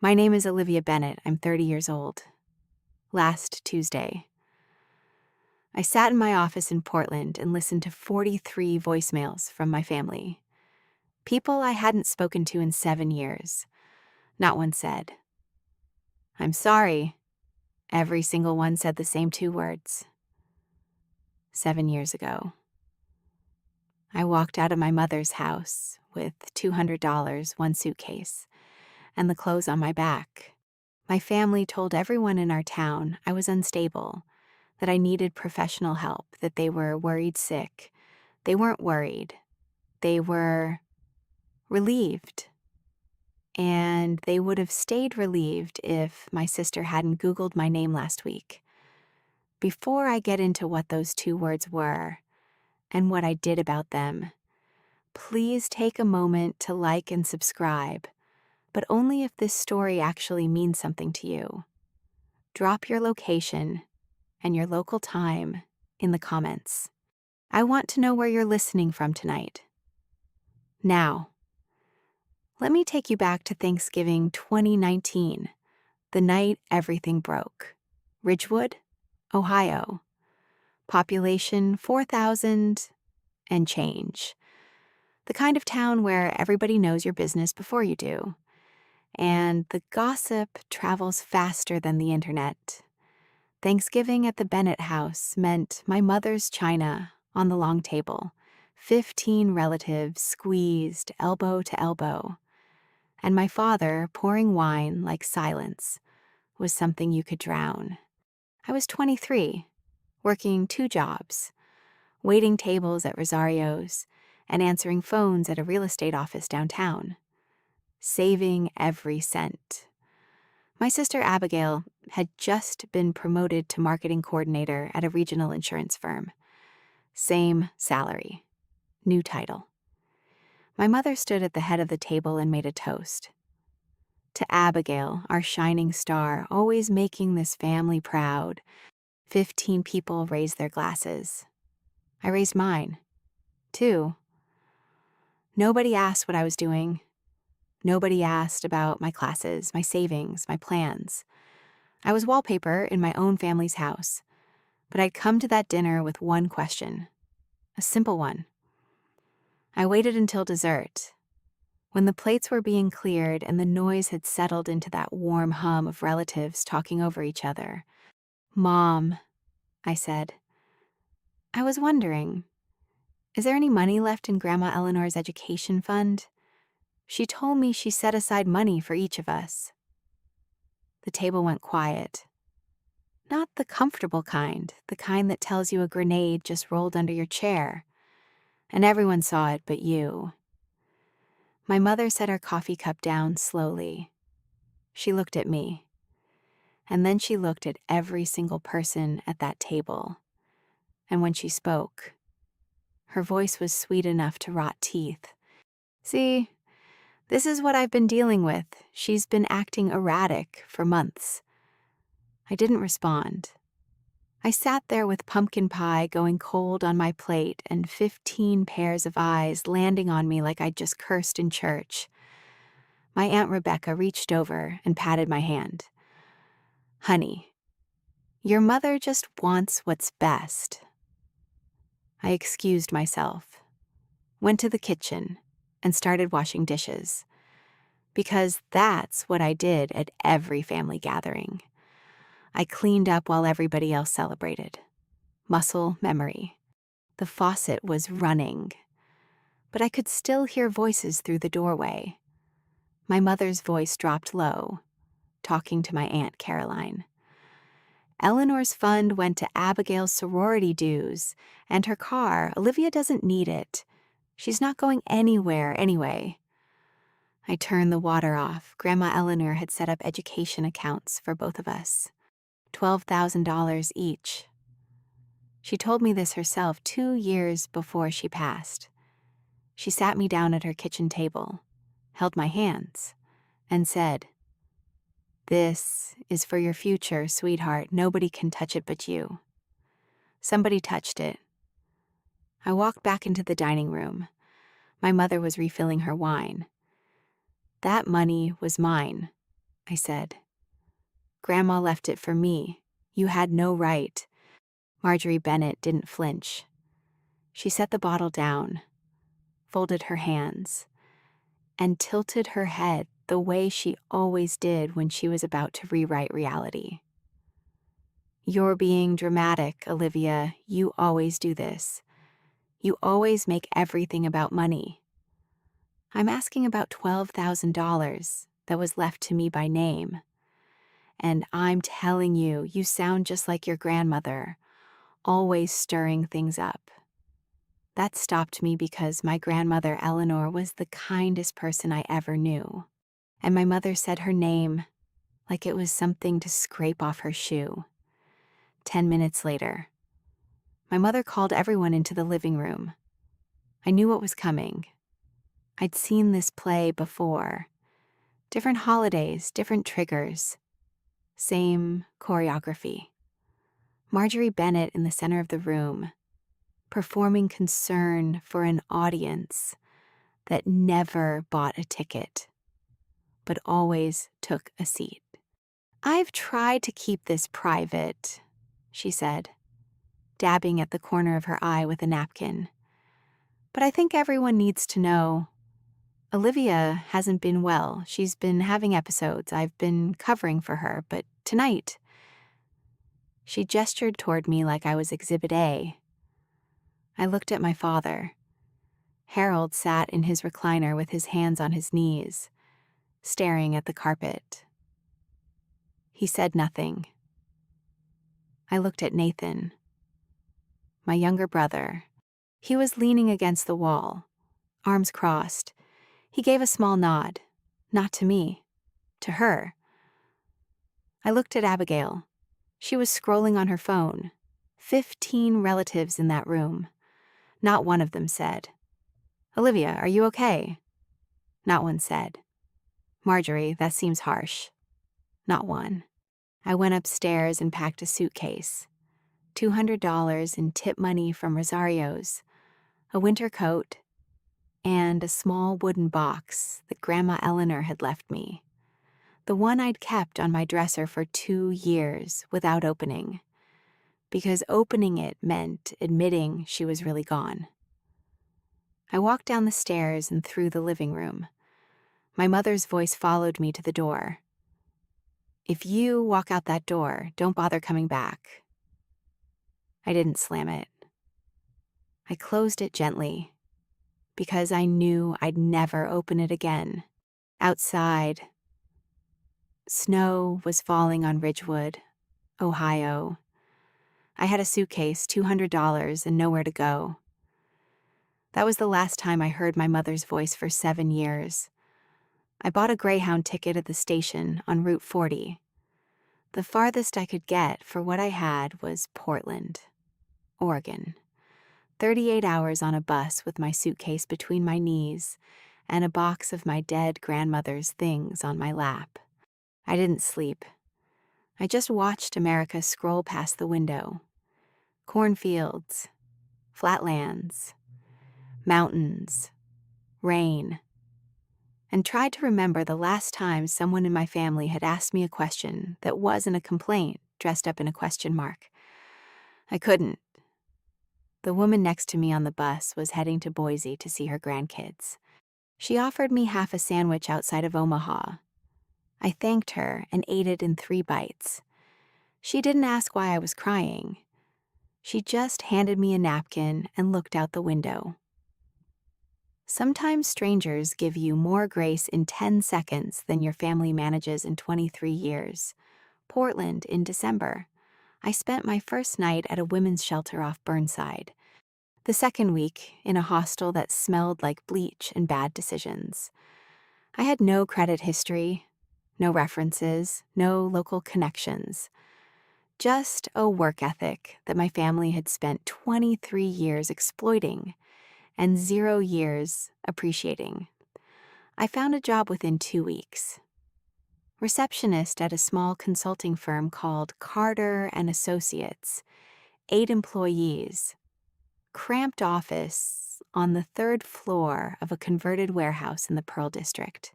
My name is Olivia Bennett. I'm 30 years old. Last Tuesday, I sat in my office in Portland and listened to 43 voicemails from my family. People I hadn't spoken to in 7 years. Not one said, "I'm sorry." Every single one said the same 2 words. 7 years ago, I walked out of my mother's house with $200, one suitcase, and the clothes on my back. My family told everyone in our town I was unstable, that I needed professional help, that they were worried sick. They weren't worried. They were relieved. And they would have stayed relieved if my sister hadn't Googled my name last week. Before I get into what those 2 words were and what I did about them, please take a moment to like and subscribe, but only if this story actually means something to you. Drop your location and your local time in the comments. I want to know where you're listening from tonight. Now, let me take you back to Thanksgiving 2019, the night everything broke. Ridgewood, Ohio. Population 4,000 and change. The kind of town where everybody knows your business before you do. And the gossip travels faster than the internet. Thanksgiving at the Bennett house meant my mother's china on the long table, 15 relatives squeezed elbow to elbow, and my father pouring wine like silence was something you could drown. I was 23, working 2 jobs, waiting tables at Rosario's and answering phones at a real estate office downtown, saving every cent. My sister Abigail had just been promoted to marketing coordinator at a regional insurance firm. Same salary, new title. My mother stood at the head of the table and made a toast. To Abigail, our shining star, always making this family proud. 15 people raised their glasses. I raised mine, too. Nobody asked what I was doing. Nobody asked about my classes, my savings, my plans. I was wallpaper in my own family's house, but I'd come to that dinner with one question, a simple one. I waited until dessert, when the plates were being cleared and the noise had settled into that warm hum of relatives talking over each other. "Mom," I said, "I was wondering, is there any money left in Grandma Eleanor's education fund? She told me she set aside money for each of us." The table went quiet. Not the comfortable kind, the kind that tells you a grenade just rolled under your chair. And everyone saw it but you. My mother set her coffee cup down slowly. She looked at me. And then she looked at every single person at that table. And when she spoke, her voice was sweet enough to rot teeth. "See, this is what I've been dealing with. She's been acting erratic for months." I didn't respond. I sat there with pumpkin pie going cold on my plate and 15 pairs of eyes landing on me like I'd just cursed in church. My Aunt Rebecca reached over and patted my hand. "Honey, your mother just wants what's best." I excused myself, went to the kitchen, and started washing dishes. Because that's what I did at every family gathering. I cleaned up while everybody else celebrated. Muscle memory. The faucet was running, but I could still hear voices through the doorway. My mother's voice dropped low, talking to my Aunt Caroline. "Eleanor's fund went to Abigail's sorority dues, and her car. Olivia doesn't need it. She's not going anywhere anyway." I turned the water off. Grandma Eleanor had set up education accounts for both of us. $12,000 each. She told me this herself 2 years before she passed. She sat me down at her kitchen table, held my hands, and said, "This is for your future, sweetheart. Nobody can touch it but you." Somebody touched it. I walked back into the dining room. My mother was refilling her wine. That money was mine, I said. Grandma left it for me. You had no right. Marjorie Bennett didn't flinch. She set the bottle down, folded her hands, and tilted her head the way she always did when she was about to rewrite reality. You're being dramatic, Olivia. You always do this. You always make everything about money. I'm asking about $12,000 that was left to me by name. And I'm telling you, you sound just like your grandmother, always stirring things up. That stopped me because my grandmother Eleanor was the kindest person I ever knew. And my mother said her name like it was something to scrape off her shoe. 10 minutes later, my mother called everyone into the living room. I knew what was coming. I'd seen this play before. Different holidays, different triggers. Same choreography. Marjorie Bennett in the center of the room, performing concern for an audience that never bought a ticket, but always took a seat. I've tried to keep this private, she said, dabbing at the corner of her eye with a napkin. But I think everyone needs to know. Olivia hasn't been well. She's been having episodes. I've been covering for her, but tonight... She gestured toward me like I was Exhibit A. I looked at my father. Harold sat in his recliner with his hands on his knees, staring at the carpet. He said nothing. I looked at Nathan, my younger brother. He was leaning against the wall, arms crossed. He gave a small nod, not to me, to her. I looked at Abigail. She was scrolling on her phone. 15 relatives in that room. Not one of them said, "Olivia, are you okay?" Not one said. "Marjorie, that seems harsh." Not one. I went upstairs and packed a suitcase. $200 in tip money from Rosario's, a winter coat, and a small wooden box that Grandma Eleanor had left me. The one I'd kept on my dresser for 2 years without opening, because opening it meant admitting she was really gone. I walked down the stairs and through the living room. My mother's voice followed me to the door. "If you walk out that door, don't bother coming back." I didn't slam it. I closed it gently, because I knew I'd never open it again. Outside, snow was falling on Ridgewood, Ohio. I had a suitcase, $200, and nowhere to go. That was the last time I heard my mother's voice for 7 years. I bought a Greyhound ticket at the station on Route 40. The farthest I could get for what I had was Portland, Oregon. 38 hours on a bus with my suitcase between my knees and a box of my dead grandmother's things on my lap. I didn't sleep. I just watched America scroll past the window. Cornfields, flatlands, mountains, rain, and tried to remember the last time someone in my family had asked me a question that wasn't a complaint dressed up in a question mark. I couldn't. The woman next to me on the bus was heading to Boise to see her grandkids. She offered me half a sandwich outside of Omaha. I thanked her and ate it in 3 bites. She didn't ask why I was crying. She just handed me a napkin and looked out the window. Sometimes strangers give you more grace in 10 seconds than your family manages in 23 years. Portland in December. I spent my first night at a women's shelter off Burnside. The second week in a hostel that smelled like bleach and bad decisions. I had no credit history, no references, no local connections. Just a work ethic that my family had spent 23 years exploiting and 0 years appreciating. I found a job within 2 weeks. Receptionist at a small consulting firm called Carter and Associates. 8 employees. Cramped office on the 3rd floor of a converted warehouse in the Pearl District.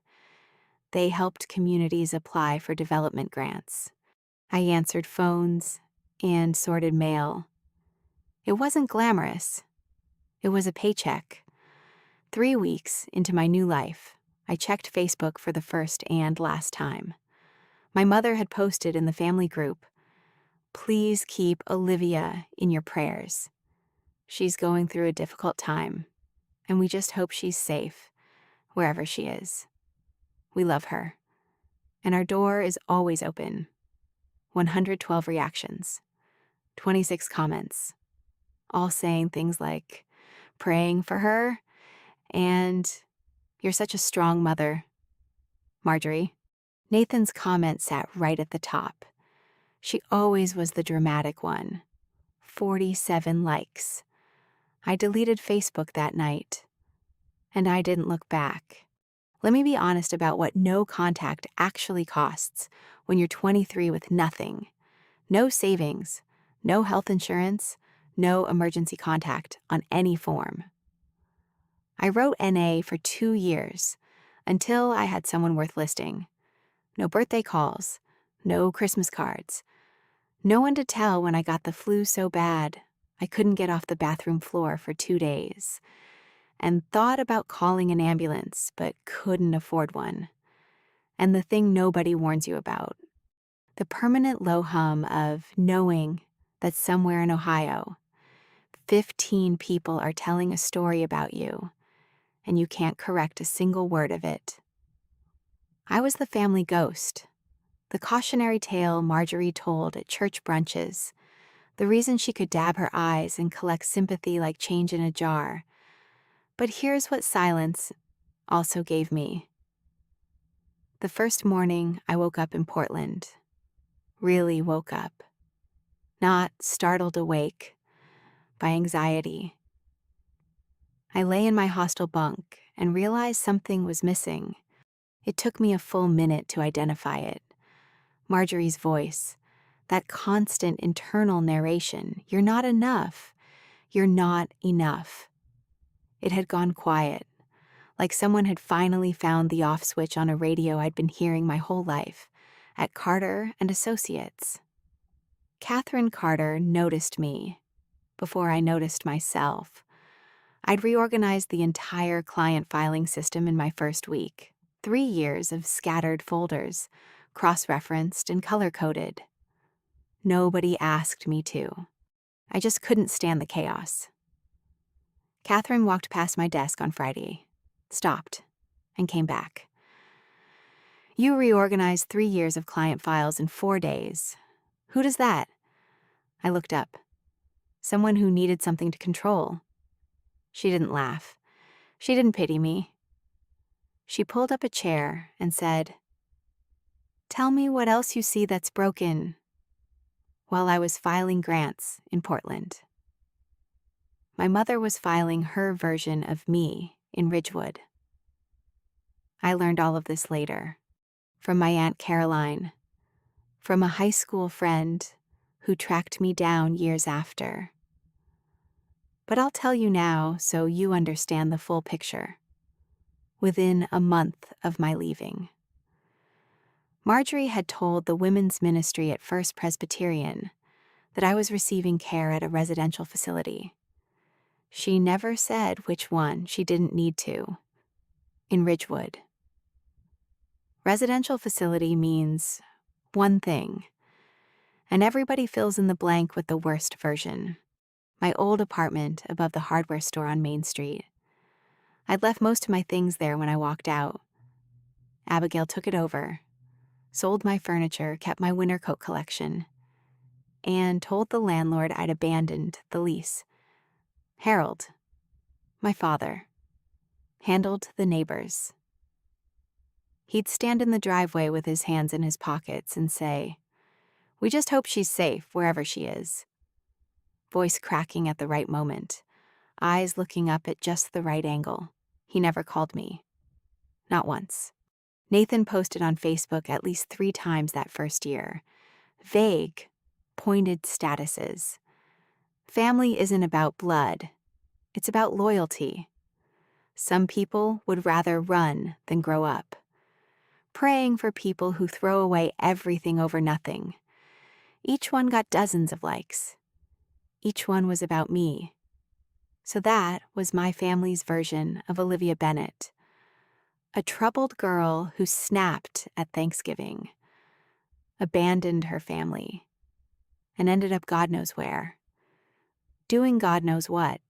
They helped communities apply for development grants. I answered phones and sorted mail. It wasn't glamorous. It was a paycheck. 3 weeks into my new life, I checked Facebook for the first and last time. My mother had posted in the family group, "Please keep Olivia in your prayers. She's going through a difficult time, and we just hope she's safe wherever she is. We love her, and our door is always open." 112 reactions, 26 comments, all saying things like, "Praying for her," and "You're such a strong mother, Marjorie." Nathan's comment sat right at the top. She always was the dramatic one. 47 likes. I deleted Facebook that night, and I didn't look back. Let me be honest about what no contact actually costs when you're 23 with nothing. No savings, no health insurance, no emergency contact on any form. I wrote NA for 2 years, until I had someone worth listing. No birthday calls, no Christmas cards. No one to tell when I got the flu so bad I couldn't get off the bathroom floor for 2 days, and thought about calling an ambulance but couldn't afford one. And the thing nobody warns you about, the permanent low hum of knowing that somewhere in Ohio, 15 people are telling a story about you, and you can't correct a single word of it. I was the family ghost, the cautionary tale Marjorie told at church brunches, the reason she could dab her eyes and collect sympathy like change in a jar. But here's what silence also gave me. The first morning I woke up in Portland, really woke up, not startled awake by anxiety. I lay in my hostel bunk and realized something was missing. It took me a full minute to identify it. Marjorie's voice, that constant internal narration, "You're not enough. You're not enough." It had gone quiet, like someone had finally found the off switch on a radio I'd been hearing my whole life, at Carter and Associates. Catherine Carter noticed me before I noticed myself. I'd reorganized the entire client filing system in my first week. 3 years of scattered folders, cross-referenced and color-coded. Nobody asked me to. I just couldn't stand the chaos. Catherine walked past my desk on Friday, stopped, and came back. "You reorganized 3 years of client files in 4 days. Who does that?" I looked up. Someone who needed something to control. She didn't laugh. She didn't pity me. She pulled up a chair and said, "Tell me what else you see that's broken," while I was filing grants in Portland. My mother was filing her version of me in Ridgewood. I learned all of this later, from my Aunt Caroline, from a high school friend who tracked me down years after. But I'll tell you now so you understand the full picture. Within a month of my leaving, Marjorie had told the women's ministry at First Presbyterian that I was receiving care at a residential facility. She never said which one she didn't need to. In Ridgewood. Residential facility means one thing, and everybody fills in the blank with the worst version. My old apartment above the hardware store on Main Street. I'd left most of my things there when I walked out. Abigail took it over, sold my furniture, kept my winter coat collection, and told the landlord I'd abandoned the lease. Harold, my father, handled the neighbors. He'd stand in the driveway with his hands in his pockets and say, "We just hope she's safe wherever she is." Voice cracking at the right moment, eyes looking up at just the right angle. He never called me. Not once. Nathan posted on Facebook at least 3 times that first year. Vague, pointed statuses. Family isn't about blood. It's about loyalty. Some people would rather run than grow up. praying for people who throw away everything over nothing. Each one got dozens of likes. Each one was about me. So that was my family's version of Olivia Bennet. A troubled girl who snapped at Thanksgiving, abandoned her family, and ended up God knows where, doing God knows what.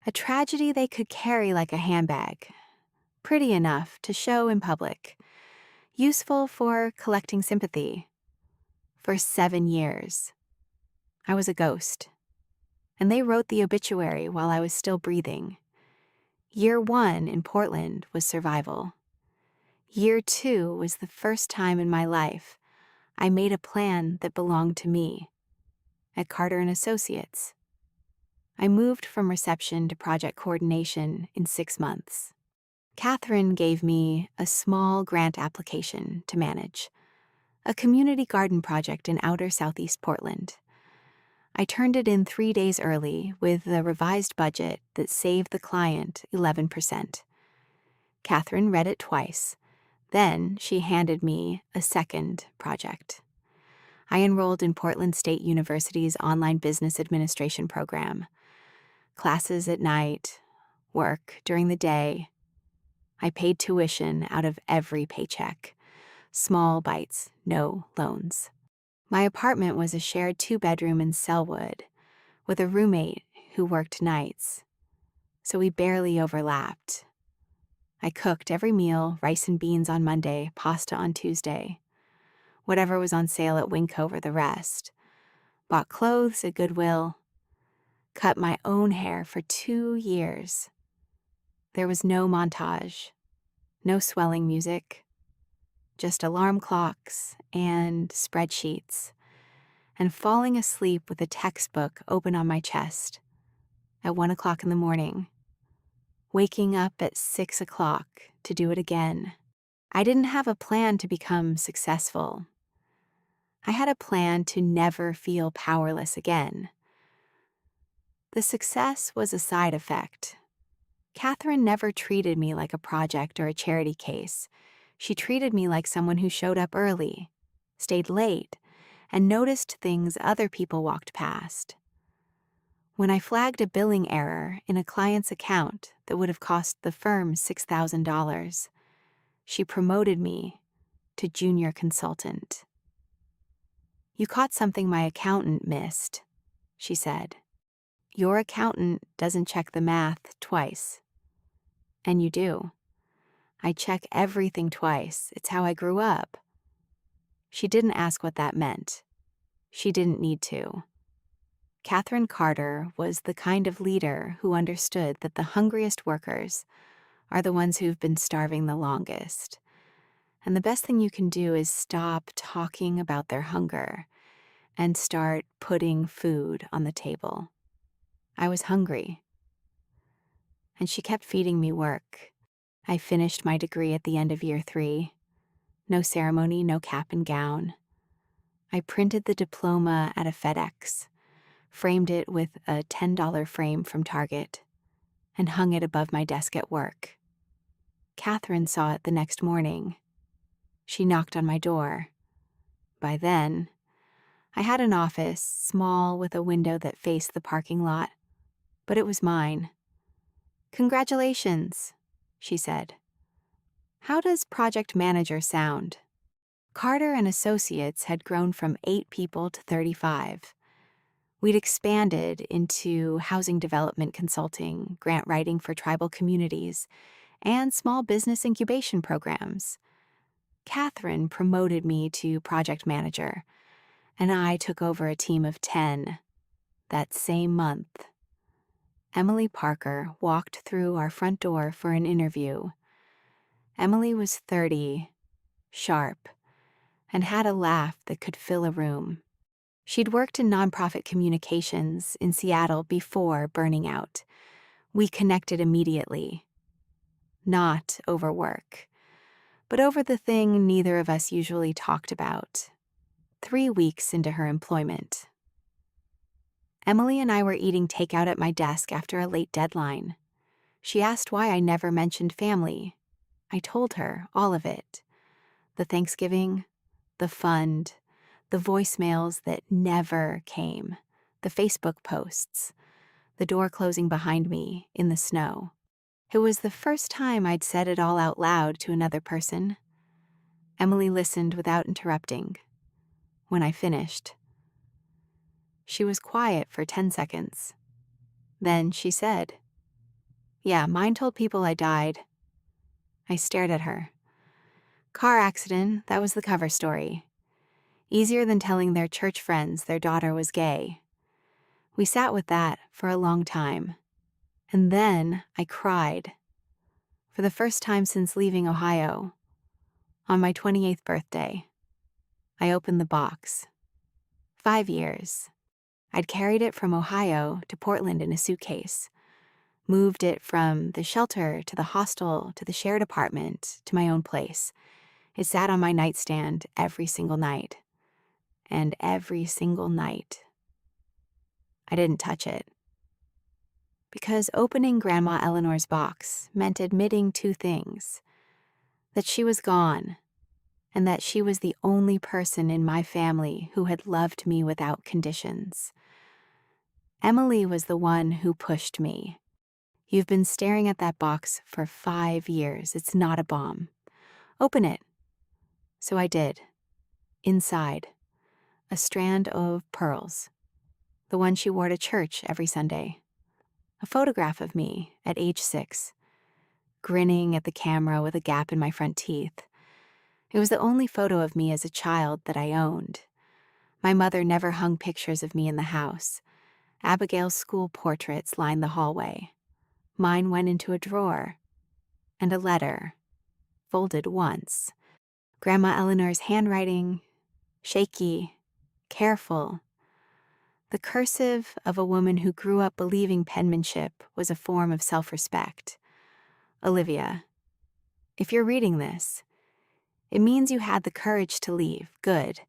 A tragedy they could carry like a handbag, pretty enough to show in public, useful for collecting sympathy. For 7 years, I was a ghost, and they wrote the obituary while I was still breathing. Year 1 in Portland was survival. Year 2 was the first time in my life I made a plan that belonged to me. At Carter & Associates, I moved from reception to project coordination in 6 months. Catherine gave me a small grant application to manage, a community garden project in outer southeast Portland. I turned it in 3 days early with a revised budget that saved the client 11%. Catherine read it twice. Then she handed me a second project. I enrolled in Portland State University's online business administration program. Classes at night, work during the day. I paid tuition out of every paycheck. Small bites, no loans. My apartment was a shared 2-bedroom in Selwood with a roommate who worked nights, so we barely overlapped. I cooked every meal, rice and beans on Monday, pasta on Tuesday. Whatever was on sale at Wincover the rest. Bought clothes at Goodwill. Cut my own hair for 2 years. There was no montage, no swelling music, just alarm clocks and spreadsheets, and falling asleep with a textbook open on my chest at 1 o'clock in the morning, waking up at 6 o'clock to do it again. I didn't have a plan to become successful. I had a plan to never feel powerless again. The success was a side effect. Catherine never treated me like a project or a charity case. She treated me like someone who showed up early, stayed late, and noticed things other people walked past. When I flagged a billing error in a client's account that would have cost the firm $6,000, she promoted me to junior consultant. "You caught something my accountant missed," she said. "Your accountant doesn't check the math twice." And you do. I check everything twice. It's how I grew up. She didn't ask what that meant. She didn't need to. Catherine Carter was the kind of leader who understood that the hungriest workers are the ones who've been starving the longest. And the best thing you can do is stop talking about their hunger and start putting food on the table. I was hungry. And she kept feeding me work. I finished my degree at the end of year 3. No ceremony, no cap and gown. I printed the diploma at a FedEx, framed it with a $10 frame from Target, and hung it above my desk at work. Catherine saw it the next morning. She knocked on my door. By then, I had an office, small with a window that faced the parking lot, but it was mine. "Congratulations," she said. "How does project manager sound?" Carter & Associates had grown from 8 people to 35. We'd expanded into housing development consulting, grant writing for tribal communities, and small business incubation programs. Catherine promoted me to project manager, and I took over a team of 10 that same month. Emily Parker walked through our front door for an interview. Emily was 30, sharp, and had a laugh that could fill a room. She'd worked in nonprofit communications in Seattle before burning out. We connected immediately. Not over work, but over the thing neither of us usually talked about. 3 weeks into her employment. Emily and I were eating takeout at my desk after a late deadline. She asked why I never mentioned family. I told her all of it. The Thanksgiving, the fund, the voicemails that never came, the Facebook posts, the door closing behind me in the snow. It was the first time I'd said it all out loud to another person. Emily listened without interrupting. When I finished, she was quiet for 10 seconds. Then she said, "Yeah, mine told people I died." I stared at her. Car accident, that was the cover story. Easier than telling their church friends their daughter was gay. We sat with that for a long time. And then I cried. For the first time since leaving Ohio. On my 28th birthday. I opened the box. 5 years. I'd carried it from Ohio to Portland in a suitcase. Moved it from the shelter to the hostel to the shared apartment to my own place. It sat on my nightstand every single night. And every single night, I didn't touch it. Because opening Grandma Eleanor's box meant admitting two things: that she was gone, and that she was the only person in my family who had loved me without conditions. Emily was the one who pushed me. "You've been staring at that box for 5 years. It's not a bomb. Open it." So I did. Inside, a strand of pearls, the one she wore to church every Sunday. A photograph of me at age 6, grinning at the camera with a gap in my front teeth. It was the only photo of me as a child that I owned. My mother never hung pictures of me in the house. Abigail's school portraits lined the hallway. Mine went into a drawer. And a letter, folded once. Grandma Eleanor's handwriting, shaky, careful. The cursive of a woman who grew up believing penmanship was a form of self-respect. "Olivia, if you're reading this, it means you had the courage to leave. Good.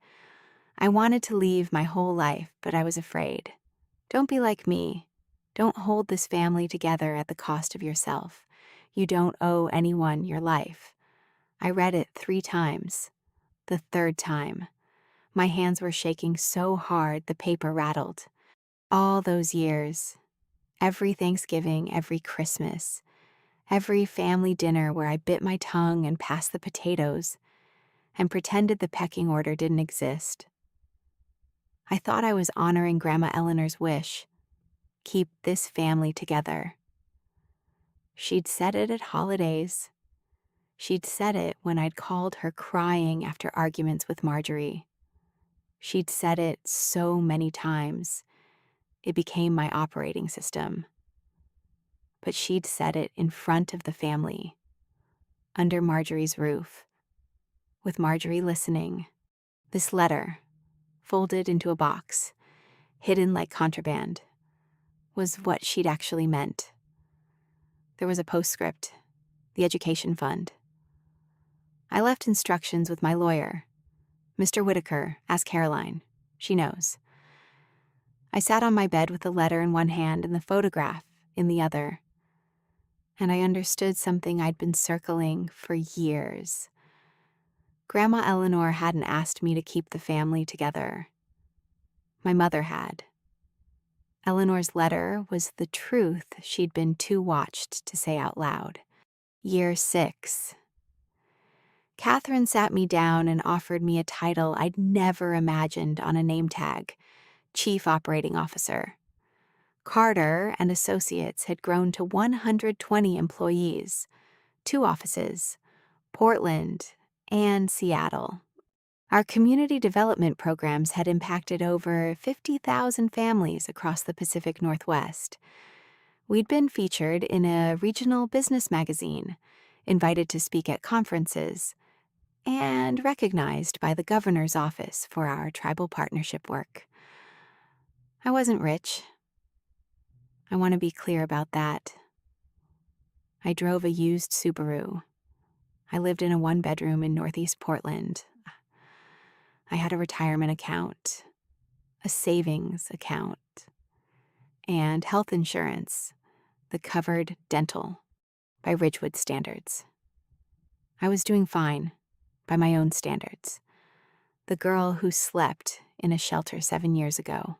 I wanted to leave my whole life, but I was afraid. Don't be like me. Don't hold this family together at the cost of yourself. You don't owe anyone your life." I read it 3 times. The third time, my hands were shaking so hard the paper rattled. All those years, every Thanksgiving, every Christmas, every family dinner where I bit my tongue and passed the potatoes and pretended the pecking order didn't exist. I thought I was honoring Grandma Eleanor's wish: keep this family together. She'd said it at holidays. She'd said it when I'd called her crying after arguments with Marjorie. She'd said it so many times, it became my operating system. But she'd said it in front of the family, under Marjorie's roof, with Marjorie listening. This letter, folded into a box, hidden like contraband, was what she'd actually meant. There was a postscript, the education fund. I left instructions with my lawyer. "Mr. Whitaker, ask Caroline. She knows." I sat on my bed with the letter in one hand and the photograph in the other. And I understood something I'd been circling for years. Grandma Eleanor hadn't asked me to keep the family together. My mother had. Eleanor's letter was the truth she'd been too watched to say out loud. Year 6. Catherine sat me down and offered me a title I'd never imagined on a name tag: Chief Operating Officer. Carter and Associates had grown to 120 employees, 2 offices, Portland and Seattle. Our community development programs had impacted over 50,000 families across the Pacific Northwest. We'd been featured in a regional business magazine, invited to speak at conferences, and recognized by the governor's office for our tribal partnership work. I wasn't rich. I want to be clear about that. I drove a used Subaru. I lived in a 1-bedroom in Northeast Portland. I had a retirement account, a savings account, and health insurance that covered dental by Ridgewood standards. I was doing fine, by my own standards. The girl who slept in a shelter 7 years ago.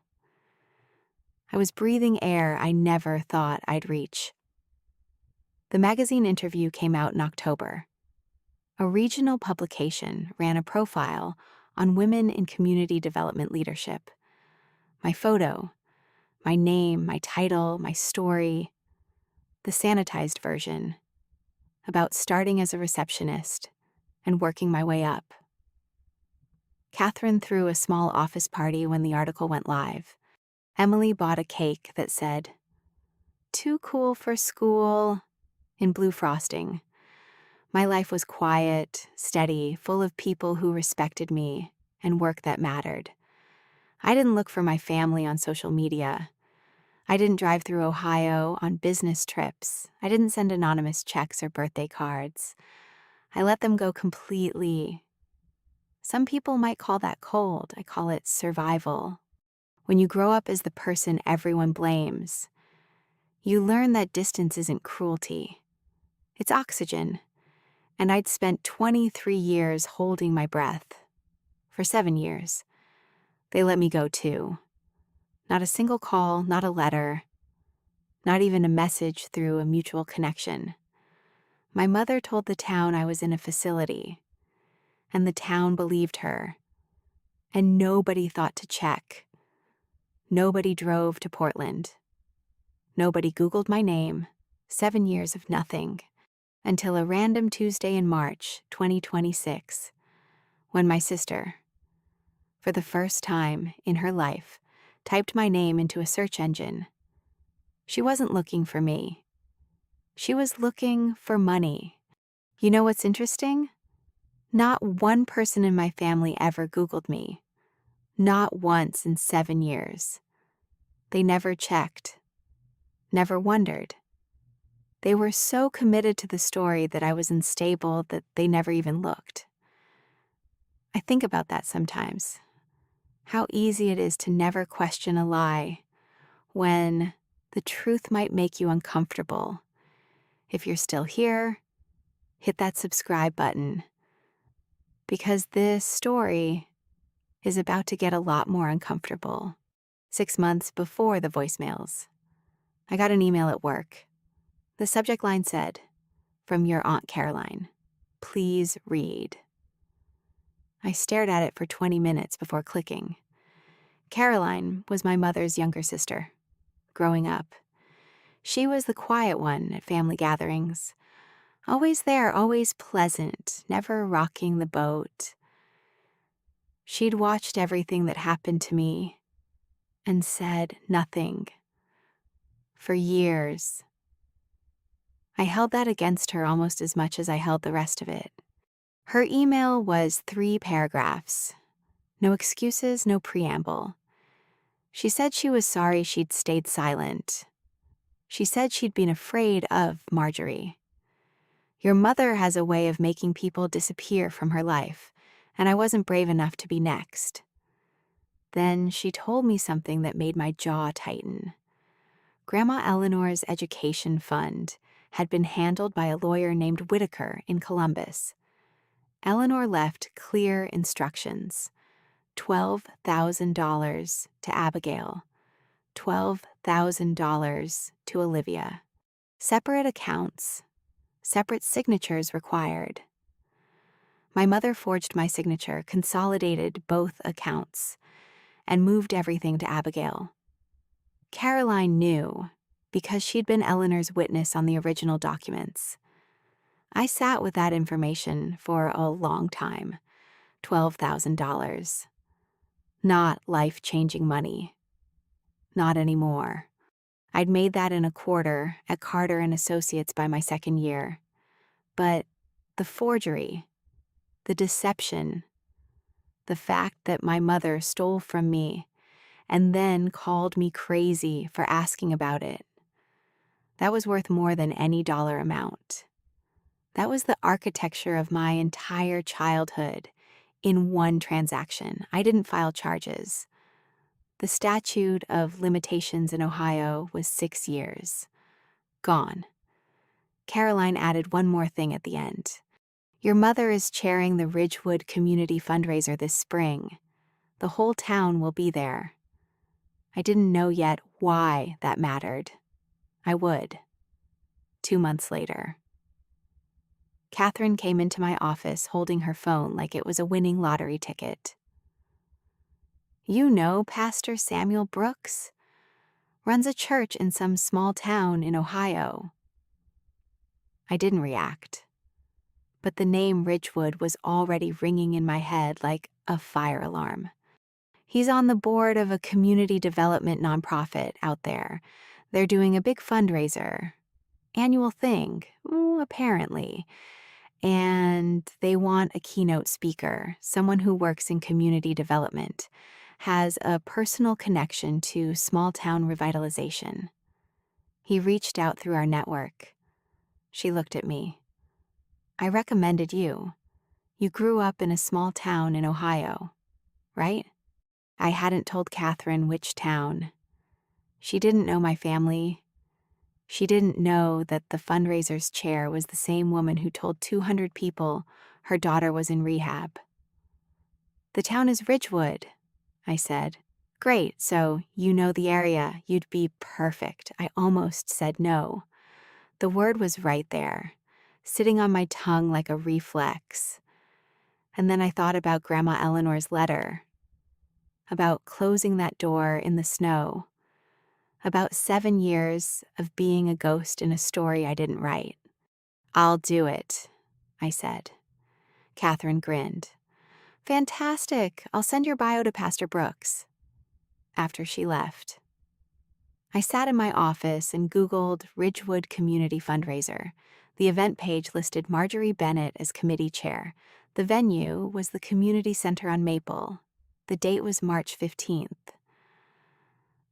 I was breathing air I never thought I'd reach. The magazine interview came out in October. A regional publication ran a profile on women in community development leadership. My photo, my name, my title, my story, the sanitized version, about starting as a receptionist and working my way up. Catherine threw a small office party when the article went live. Emily bought a cake that said, "Too cool for school," in blue frosting. My life was quiet, steady, full of people who respected me and work that mattered. I didn't look for my family on social media. I didn't drive through Ohio on business trips. I didn't send anonymous checks or birthday cards. I let them go completely. Some people might call that cold. I call it survival. When you grow up as the person everyone blames, you learn that distance isn't cruelty. It's oxygen. And I'd spent 23 years holding my breath. For 7 years. They let me go too. Not a single call, not a letter, not even a message through a mutual connection. My mother told the town I was in a facility, and the town believed her. And nobody thought to check. Nobody drove to Portland. Nobody Googled my name. 7 years of nothing. Until a random Tuesday in March 2026, when my sister, for the first time in her life, typed my name into a search engine. She wasn't looking for me. She was looking for money. You know what's interesting? Not one person in my family ever Googled me. Not once in 7 years. They never checked. Never wondered. They were so committed to the story that I was unstable that they never even looked. I think about that sometimes. How easy it is to never question a lie when the truth might make you uncomfortable. If you're still here, hit that subscribe button, because this story is about to get a lot more uncomfortable. 6 months before the voicemails, I got an email at work. The subject line said, "From your Aunt Caroline. Please read." I stared at it for 20 minutes before clicking. Caroline was my mother's younger sister. Growing up, she was the quiet one at family gatherings. Always there, always pleasant, never rocking the boat. She'd watched everything that happened to me and said nothing. For years. I held that against her almost as much as I held the rest of it. Her email was 3 paragraphs. No excuses, no preamble. She said she was sorry she'd stayed silent. She said she'd been afraid of Marjorie. Your mother has a way of making people disappear from her life, and I wasn't brave enough to be next. Then she told me something that made my jaw tighten. Grandma Eleanor's education fund had been handled by a lawyer named Whitaker in Columbus. Eleanor left clear instructions. $12,000 to Abigail, $12,000 to Olivia. Separate accounts, separate signatures required. My mother forged my signature, consolidated both accounts, and moved everything to Abigail. Caroline knew because she'd been Eleanor's witness on the original documents. I sat with that information for a long time. $12,000. Not life-changing money. Not anymore. I'd made that in a quarter at Carter and Associates by my second year. But the forgery, the deception, the fact that my mother stole from me and then called me crazy for asking about it, that was worth more than any dollar amount. That was the architecture of my entire childhood in one transaction. I didn't file charges. The statute of limitations in Ohio was 6 years. Gone. Caroline added one more thing at the end. Your mother is chairing the Ridgewood Community Fundraiser this spring. The whole town will be there. I didn't know yet why that mattered. I would. 2 months later. Catherine came into my office holding her phone like it was a winning lottery ticket. You know Pastor Samuel Brooks? Runs a church in some small town in Ohio. I didn't react, but the name Ridgewood was already ringing in my head like a fire alarm. He's on the board of a community development nonprofit out there. They're doing a big fundraiser. Annual thing, apparently. And they want a keynote speaker, someone who works in community development, has a personal connection to small town revitalization. He reached out through our network. She looked at me. I recommended you. You grew up in a small town in Ohio, right? I hadn't told Catherine which town. She didn't know my family. She didn't know that the fundraiser's chair was the same woman who told 200 people her daughter was in rehab. The town is Ridgewood, I said. Great, so you know the area. You'd be perfect. I almost said no. The word was right there, sitting on my tongue like a reflex. And then I thought about Grandma Eleanor's letter, about closing that door in the snow, about 7 years of being a ghost in a story I didn't write. I'll do it, I said. Catherine grinned. Fantastic. I'll send your bio to Pastor Brooks. After she left, I sat in my office and Googled Ridgewood Community Fundraiser. The event page listed Marjorie Bennett as committee chair. The venue was the community center on Maple. The date was March 15th.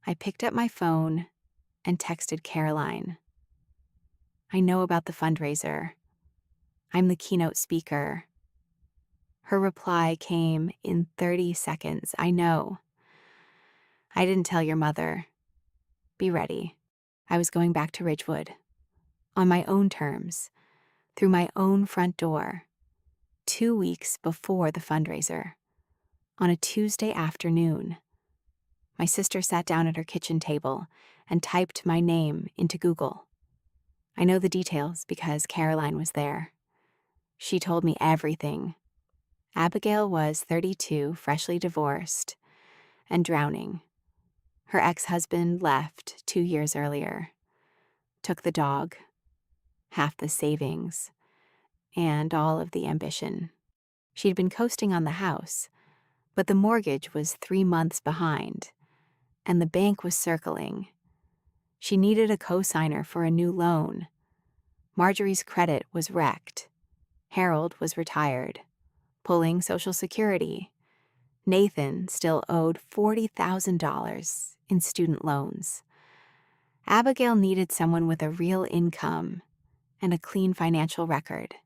I picked up my phone and texted Caroline. I know about the fundraiser. I'm the keynote speaker. Her reply came in 30 seconds. I know. I didn't tell your mother. Be ready. I was going back to Ridgewood. On my own terms. Through my own front door. 2 weeks before the fundraiser. On a Tuesday afternoon. My sister sat down at her kitchen table and typed my name into Google. I know the details because Caroline was there. She told me everything. Abigail was 32, freshly divorced, and drowning. Her ex-husband left 2 years earlier. Took the dog, half the savings, and all of the ambition. She'd been coasting on the house, but the mortgage was 3 months behind, and the bank was circling. She needed a co-signer for a new loan. Marjorie's credit was wrecked. Harold was retired, pulling Social Security. Nathan still owed $40,000 in student loans. Abigail needed someone with a real income and a clean financial record.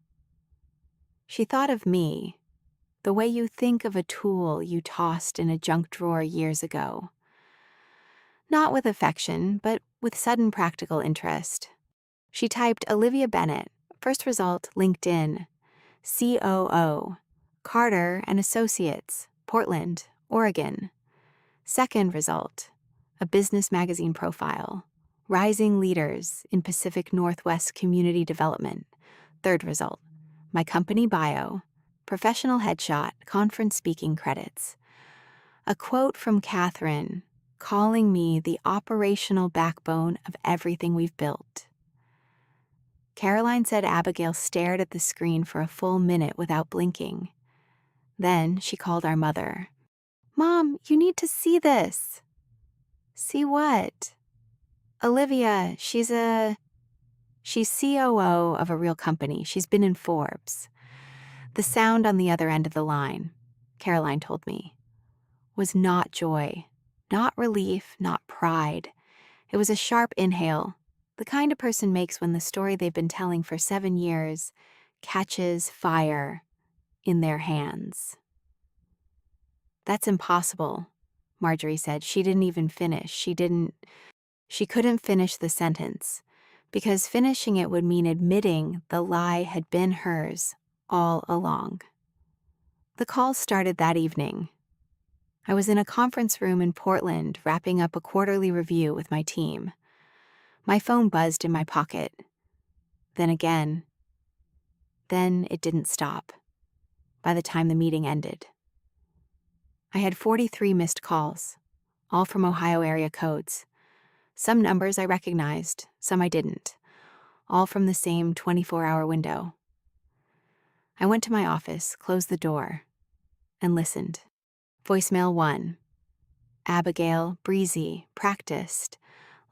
She thought of me, the way you think of a tool you tossed in a junk drawer years ago. Not with affection, but with sudden practical interest. She typed Olivia Bennett, first result LinkedIn, COO, Carter and Associates, Portland, Oregon. Second result, a business magazine profile, Rising Leaders in Pacific Northwest Community Development. Third result, my company bio, professional headshot, conference speaking credits. A quote from Catherine calling me the operational backbone of everything we've built. Caroline said Abigail stared at the screen for a full minute without blinking. Then she called our mother. Mom, you need to see this. See what? Olivia, she's COO of a real company. She's been in Forbes. The sound on the other end of the line, Caroline told me, was not joy, not relief, not pride. It was a sharp inhale, the kind a person makes when the story they've been telling for 7 years catches fire in their hands. That's impossible, Marjorie said. She didn't even finish. She couldn't finish the sentence, because finishing it would mean admitting the lie had been hers all along. The call started that evening. I was in a conference room in Portland wrapping up a quarterly review with my team. My phone buzzed in my pocket. Then again. Then it didn't stop. By the time the meeting ended, I had 43 missed calls, all from Ohio area codes. Some numbers I recognized, some I didn't, all from the same 24-hour window. I went to my office, closed the door, and listened. Voicemail 1. Abigail, breezy, practiced,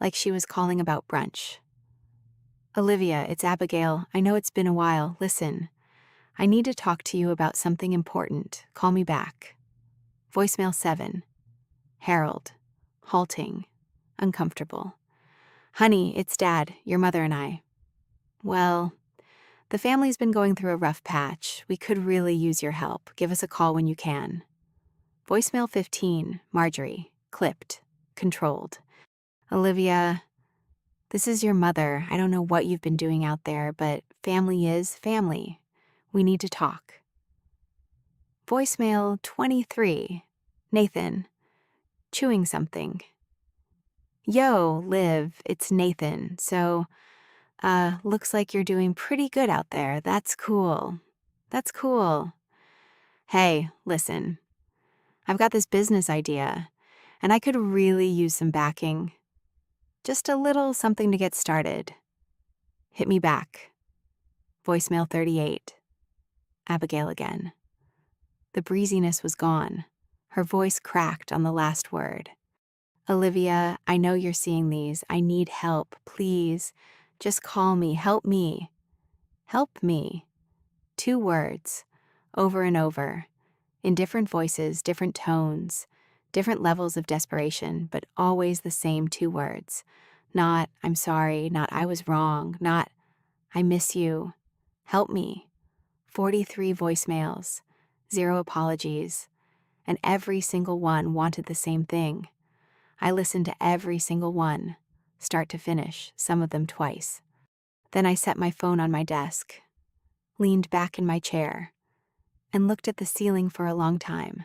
like she was calling about brunch. Olivia, it's Abigail. I know it's been a while. Listen, I need to talk to you about something important. Call me back. Voicemail 7. Harold, halting, uncomfortable. Honey, it's Dad, your mother and I. Well, the family's been going through a rough patch. We could really use your help. Give us a call when you can. Voicemail 15, Marjorie, clipped, controlled. Olivia, this is your mother. I don't know what you've been doing out there, but family is family. We need to talk. Voicemail 23, Nathan, chewing something. Yo, Liv, it's Nathan. So, looks like you're doing pretty good out there. That's cool. That's cool. Hey, listen. I've got this business idea, and I could really use some backing. Just a little something to get started. Hit me back. Voicemail 38. Abigail again. The breeziness was gone. Her voice cracked on the last word. Olivia, I know you're seeing these. I need help. Please, just call me. Help me. Help me. 2 words, over and over, in different voices, different tones, different levels of desperation, but always the same 2 words. Not, I'm sorry, not, I was wrong, not, I miss you. Help me. 43 voicemails, 0 apologies, and every single one wanted the same thing. I listened to every single one, start to finish, some of them twice. Then I set my phone on my desk, leaned back in my chair, and looked at the ceiling for a long time.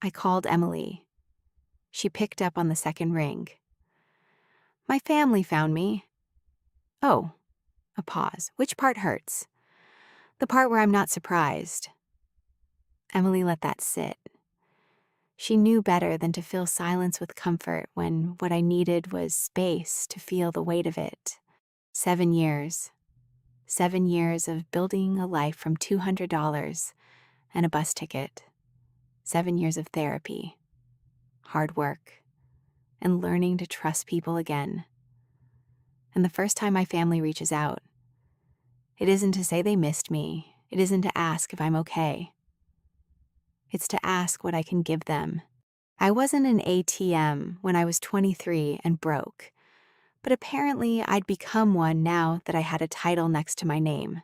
I called Emily. She picked up on the second ring. My family found me. Oh, a pause. Which part hurts? The part where I'm not surprised. Emily let that sit. She knew better than to fill silence with comfort when what I needed was space to feel the weight of it. 7 years. 7 years of building a life from $200 and a bus ticket. 7 years of therapy, hard work, and learning to trust people again. And the first time my family reaches out, it isn't to say they missed me. It isn't to ask if I'm okay. It's to ask what I can give them. I wasn't an ATM when I was 23 and broke, but apparently I'd become one now that I had a title next to my name.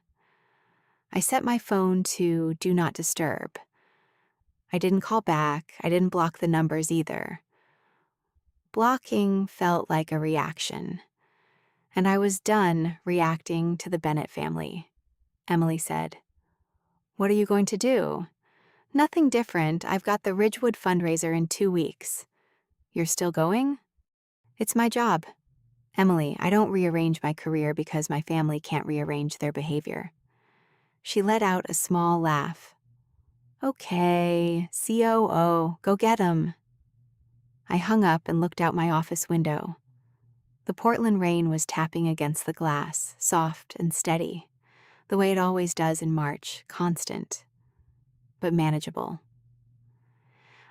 I set my phone to Do Not Disturb. I didn't call back. I didn't block the numbers either. Blocking felt like a reaction, and I was done reacting to the Bennett family. Emily said, "What are you going to do?" "Nothing different. I've got the Ridgewood fundraiser in 2 weeks. You're still going?" "It's my job." "Emily, I don't rearrange my career because my family can't rearrange their behavior." She let out a small laugh. "Okay, COO, go get 'em." I hung up and looked out my office window. The Portland rain was tapping against the glass, soft and steady, the way it always does in March, constant, but manageable.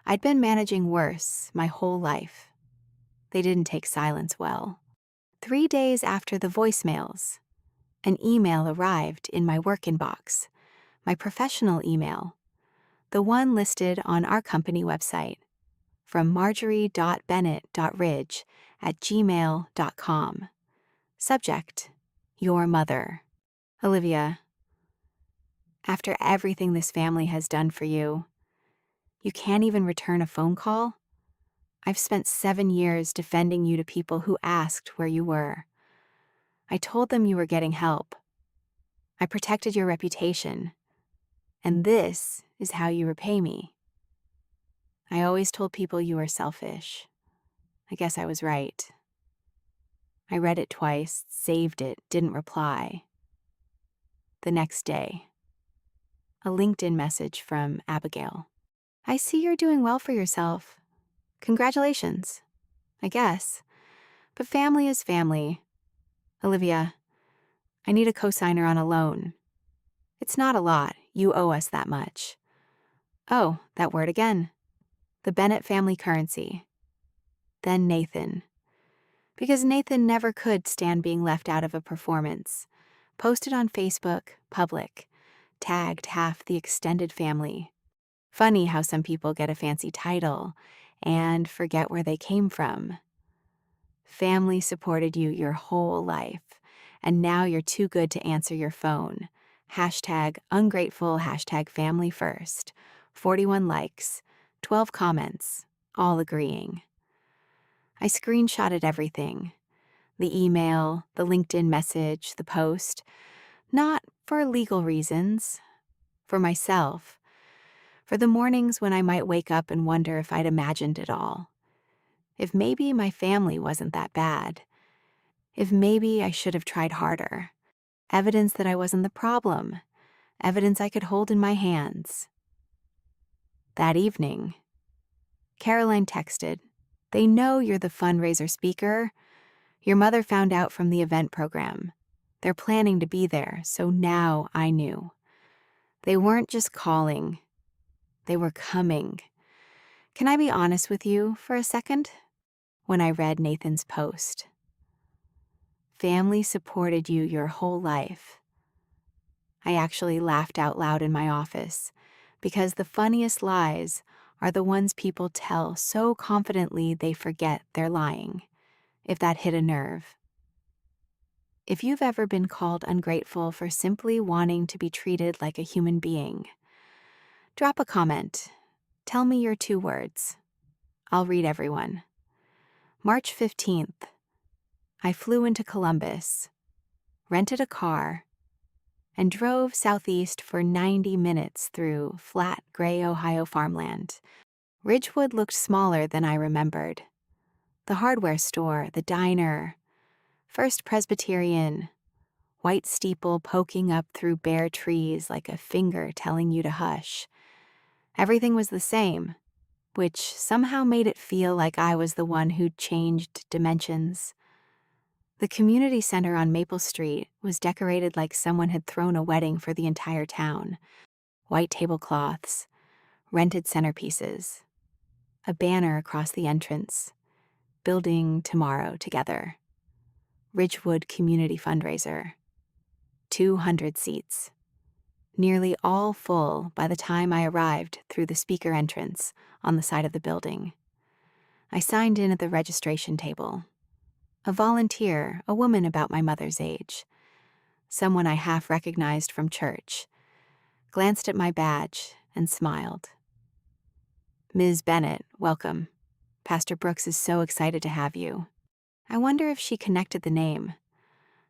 I'd been managing worse my whole life. They didn't take silence well. 3 days after the voicemails, an email arrived in my work inbox, my professional email, the one listed on our company website, from marjorie.bennett.ridge@gmail.com. Subject, Your Mother. Olivia, after everything this family has done for you, you can't even return a phone call? I've spent 7 years defending you to people who asked where you were. I told them you were getting help. I protected your reputation, and this is how you repay me. I always told people you were selfish. I guess I was right. I read it twice, saved it, didn't reply. The next day, a LinkedIn message from Abigail. I see you're doing well for yourself. Congratulations, I guess. But family is family. Olivia, I need a cosigner on a loan. It's not a lot. You owe us that much. Oh, that word again. The Bennett family currency. Then Nathan. Because Nathan never could stand being left out of a performance. Posted on Facebook, public. Tagged half the extended family. Funny how some people get a fancy title and forget where they came from. Family supported you your whole life, and now you're too good to answer your phone. #ungrateful, #family first. 41 likes, 12 comments, all agreeing. I screenshotted everything. The email, the LinkedIn message, the post. Not for legal reasons. For myself. For the mornings when I might wake up and wonder if I'd imagined it all. If maybe my family wasn't that bad. If maybe I should have tried harder. Evidence that I wasn't the problem. Evidence I could hold in my hands. That evening, Caroline texted, "They know you're the fundraiser speaker. Your mother found out from the event program. They're planning to be there, so now I knew. They weren't just calling. They were coming. Can I be honest with you for a second?" When I read Nathan's post. Family supported you your whole life. I actually laughed out loud in my office, because the funniest lies are the ones people tell so confidently they forget they're lying, if that hit a nerve. If you've ever been called ungrateful for simply wanting to be treated like a human being, drop a comment. Tell me your 2 words. I'll read everyone. March 15th. I flew into Columbus, rented a car, and drove southeast for 90 minutes through flat, gray Ohio farmland. Ridgewood looked smaller than I remembered. The hardware store, the diner, First Presbyterian, white steeple poking up through bare trees like a finger telling you to hush. Everything was the same, which somehow made it feel like I was the one who'd changed dimensions. The community center on Maple Street was decorated like someone had thrown a wedding for the entire town. White tablecloths, rented centerpieces, a banner across the entrance, building tomorrow together. Ridgewood Community Fundraiser. 200 seats. Nearly all full by the time I arrived through the speaker entrance on the side of the building. I signed in at the registration table. A volunteer, a woman about my mother's age, someone I half recognized from church, glanced at my badge and smiled. "Ms. Bennett, welcome. Pastor Brooks is so excited to have you." I wonder if she connected the name.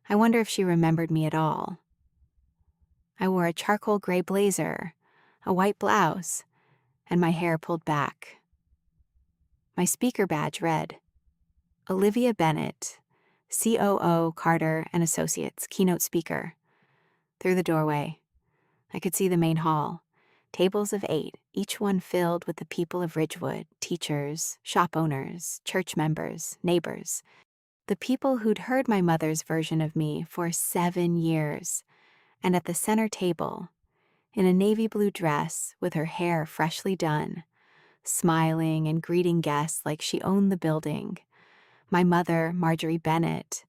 I wonder if she remembered me at all. I wore a charcoal gray blazer, a white blouse, and my hair pulled back. My speaker badge read, Olivia Bennett, COO Carter and Associates, keynote speaker. Through the doorway, I could see the main hall, tables of 8, each one filled with the people of Ridgewood, teachers, shop owners, church members, neighbors, the people who'd heard my mother's version of me for 7 years. And at the center table, in a navy blue dress with her hair freshly done, smiling and greeting guests like she owned the building, my mother, Marjorie Bennett,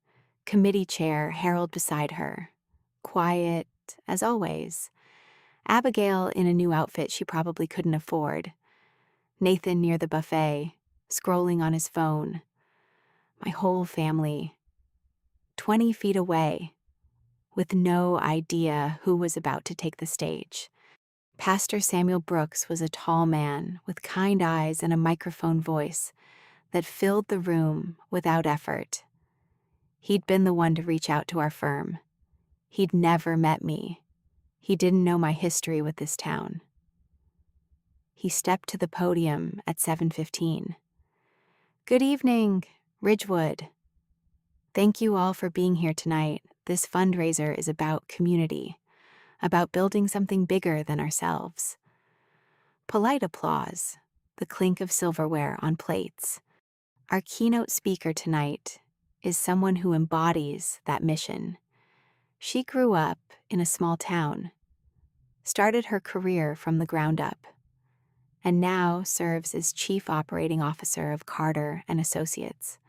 committee chair Harold beside her, quiet as always, Abigail in a new outfit she probably couldn't afford, Nathan near the buffet, scrolling on his phone, my whole family, 20 feet away, with no idea who was about to take the stage. Pastor Samuel Brooks was a tall man with kind eyes and a microphone voice that filled the room without effort. He'd been the one to reach out to our firm. He'd never met me. He didn't know my history with this town. He stepped to the podium at 7:15. "Good evening, Ridgewood. Thank you all for being here tonight. This fundraiser is about community, about building something bigger than ourselves." Polite applause, the clink of silverware on plates. Our keynote speaker tonight is someone who embodies that mission. She grew up in a small town, started her career from the ground up, and now serves as Chief Operating Officer of Carter and Associates,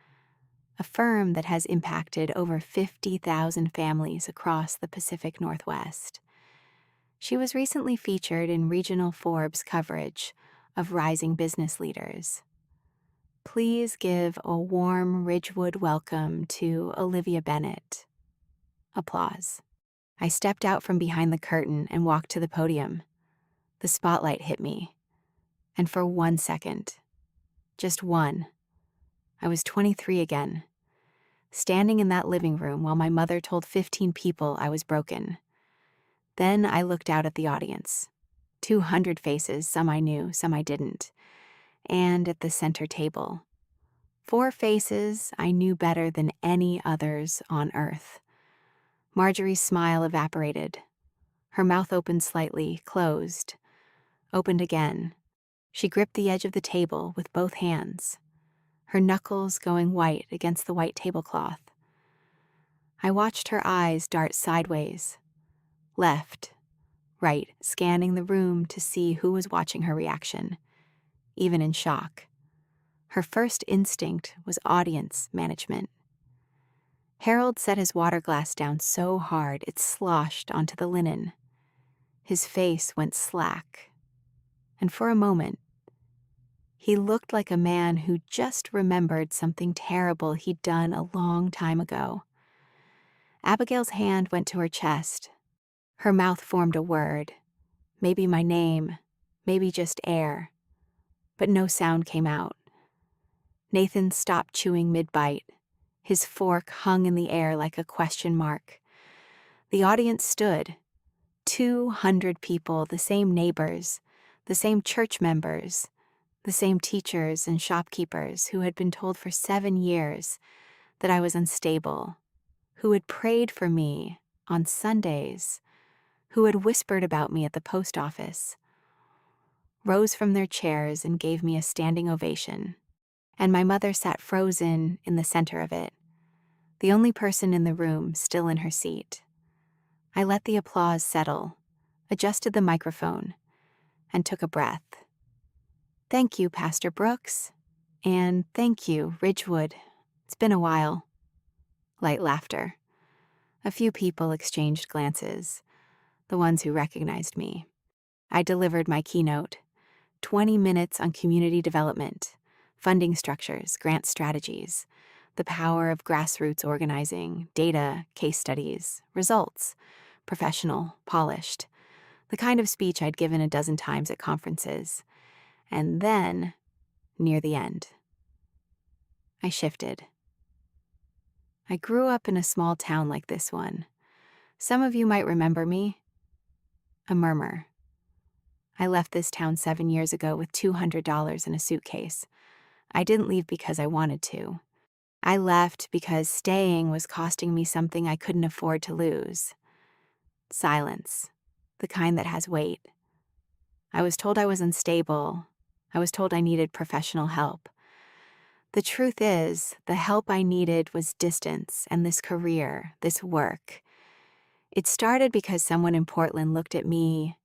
a firm that has impacted over 50,000 families across the Pacific Northwest. She was recently featured in regional Forbes coverage of rising business leaders. Please give a warm Ridgewood welcome to Olivia Bennett. Applause. I stepped out from behind the curtain and walked to the podium. The spotlight hit me. And for 1 second, just one, I was 23 again, standing in that living room while my mother told 15 people I was broken. Then I looked out at the audience. 200 faces, some I knew, some I didn't. And at the center table, 4 faces I knew better than any others on earth. Marjorie's smile evaporated. Her mouth opened slightly, closed, opened again. She gripped the edge of the table with both hands, her knuckles going white against the white tablecloth. I watched her eyes dart sideways, left, right, scanning the room to see who was watching her reaction, even in shock. Her first instinct was audience management. Harold set his water glass down so hard it sloshed onto the linen. His face went slack, and for a moment, he looked like a man who just remembered something terrible he'd done a long time ago. Abigail's hand went to her chest. Her mouth formed a word, maybe my name, maybe just air, but no sound came out. Nathan stopped chewing mid-bite. His fork hung in the air like a question mark. The audience stood. 200 people, the same neighbors, the same church members, the same teachers and shopkeepers who had been told for 7 years that I was unstable, who had prayed for me on Sundays, who had whispered about me at the post office, rose from their chairs and gave me a standing ovation. And my mother sat frozen in the center of it, the only person in the room still in her seat. I let the applause settle, adjusted the microphone, and took a breath. "Thank you, Pastor Brooks. And thank you, Ridgewood. It's been a while." Light laughter. A few people exchanged glances, the ones who recognized me. I delivered my keynote, 20 minutes on community development, funding structures, grant strategies, the power of grassroots organizing, data, case studies, results, professional, polished, the kind of speech I'd given a dozen times at conferences. And then, near the end, I shifted. I grew up in a small town like this one. Some of you might remember me. A murmur. I left this town 7 years ago with $200 in a suitcase. I didn't leave because I wanted to. I left because staying was costing me something I couldn't afford to lose. Silence, the kind that has weight. I was told I was unstable. I was told I needed professional help. The truth is, the help I needed was distance and this career, this work. It started because someone in Portland looked at me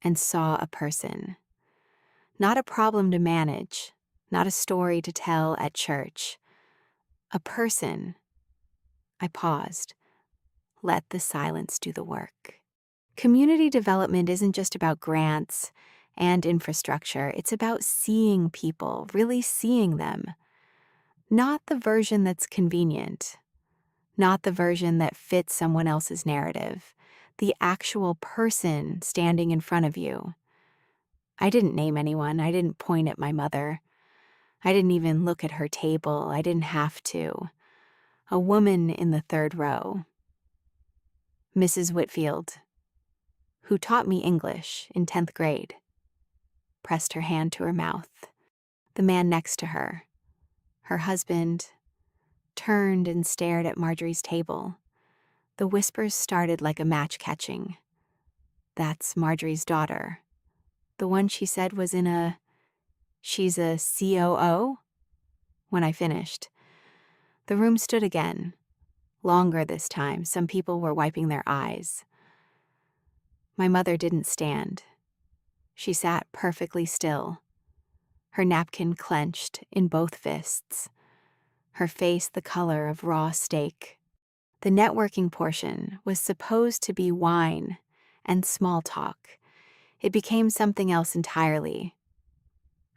and saw a person. Not a problem to manage, not a story to tell at church. A person. I paused. Let the silence do the work. Community development isn't just about grants and infrastructure. It's about seeing people, really seeing them. Not the version that's convenient, not the version that fits someone else's narrative, the actual person standing in front of you. I didn't name anyone. I didn't point at my mother. I didn't even look at her table. I didn't have to. A woman in the third row. Mrs. Whitfield, who taught me English in 10th grade, pressed her hand to her mouth. The man next to her, her husband, turned and stared at Marjorie's table. The whispers started like a match catching. That's Marjorie's daughter. The one she said was she's a COO? When I finished, the room stood again. Longer this time. Some people were wiping their eyes. My mother didn't stand. She sat perfectly still, her napkin clenched in both fists, her face the color of raw steak. The networking portion was supposed to be wine and small talk. It became something else entirely.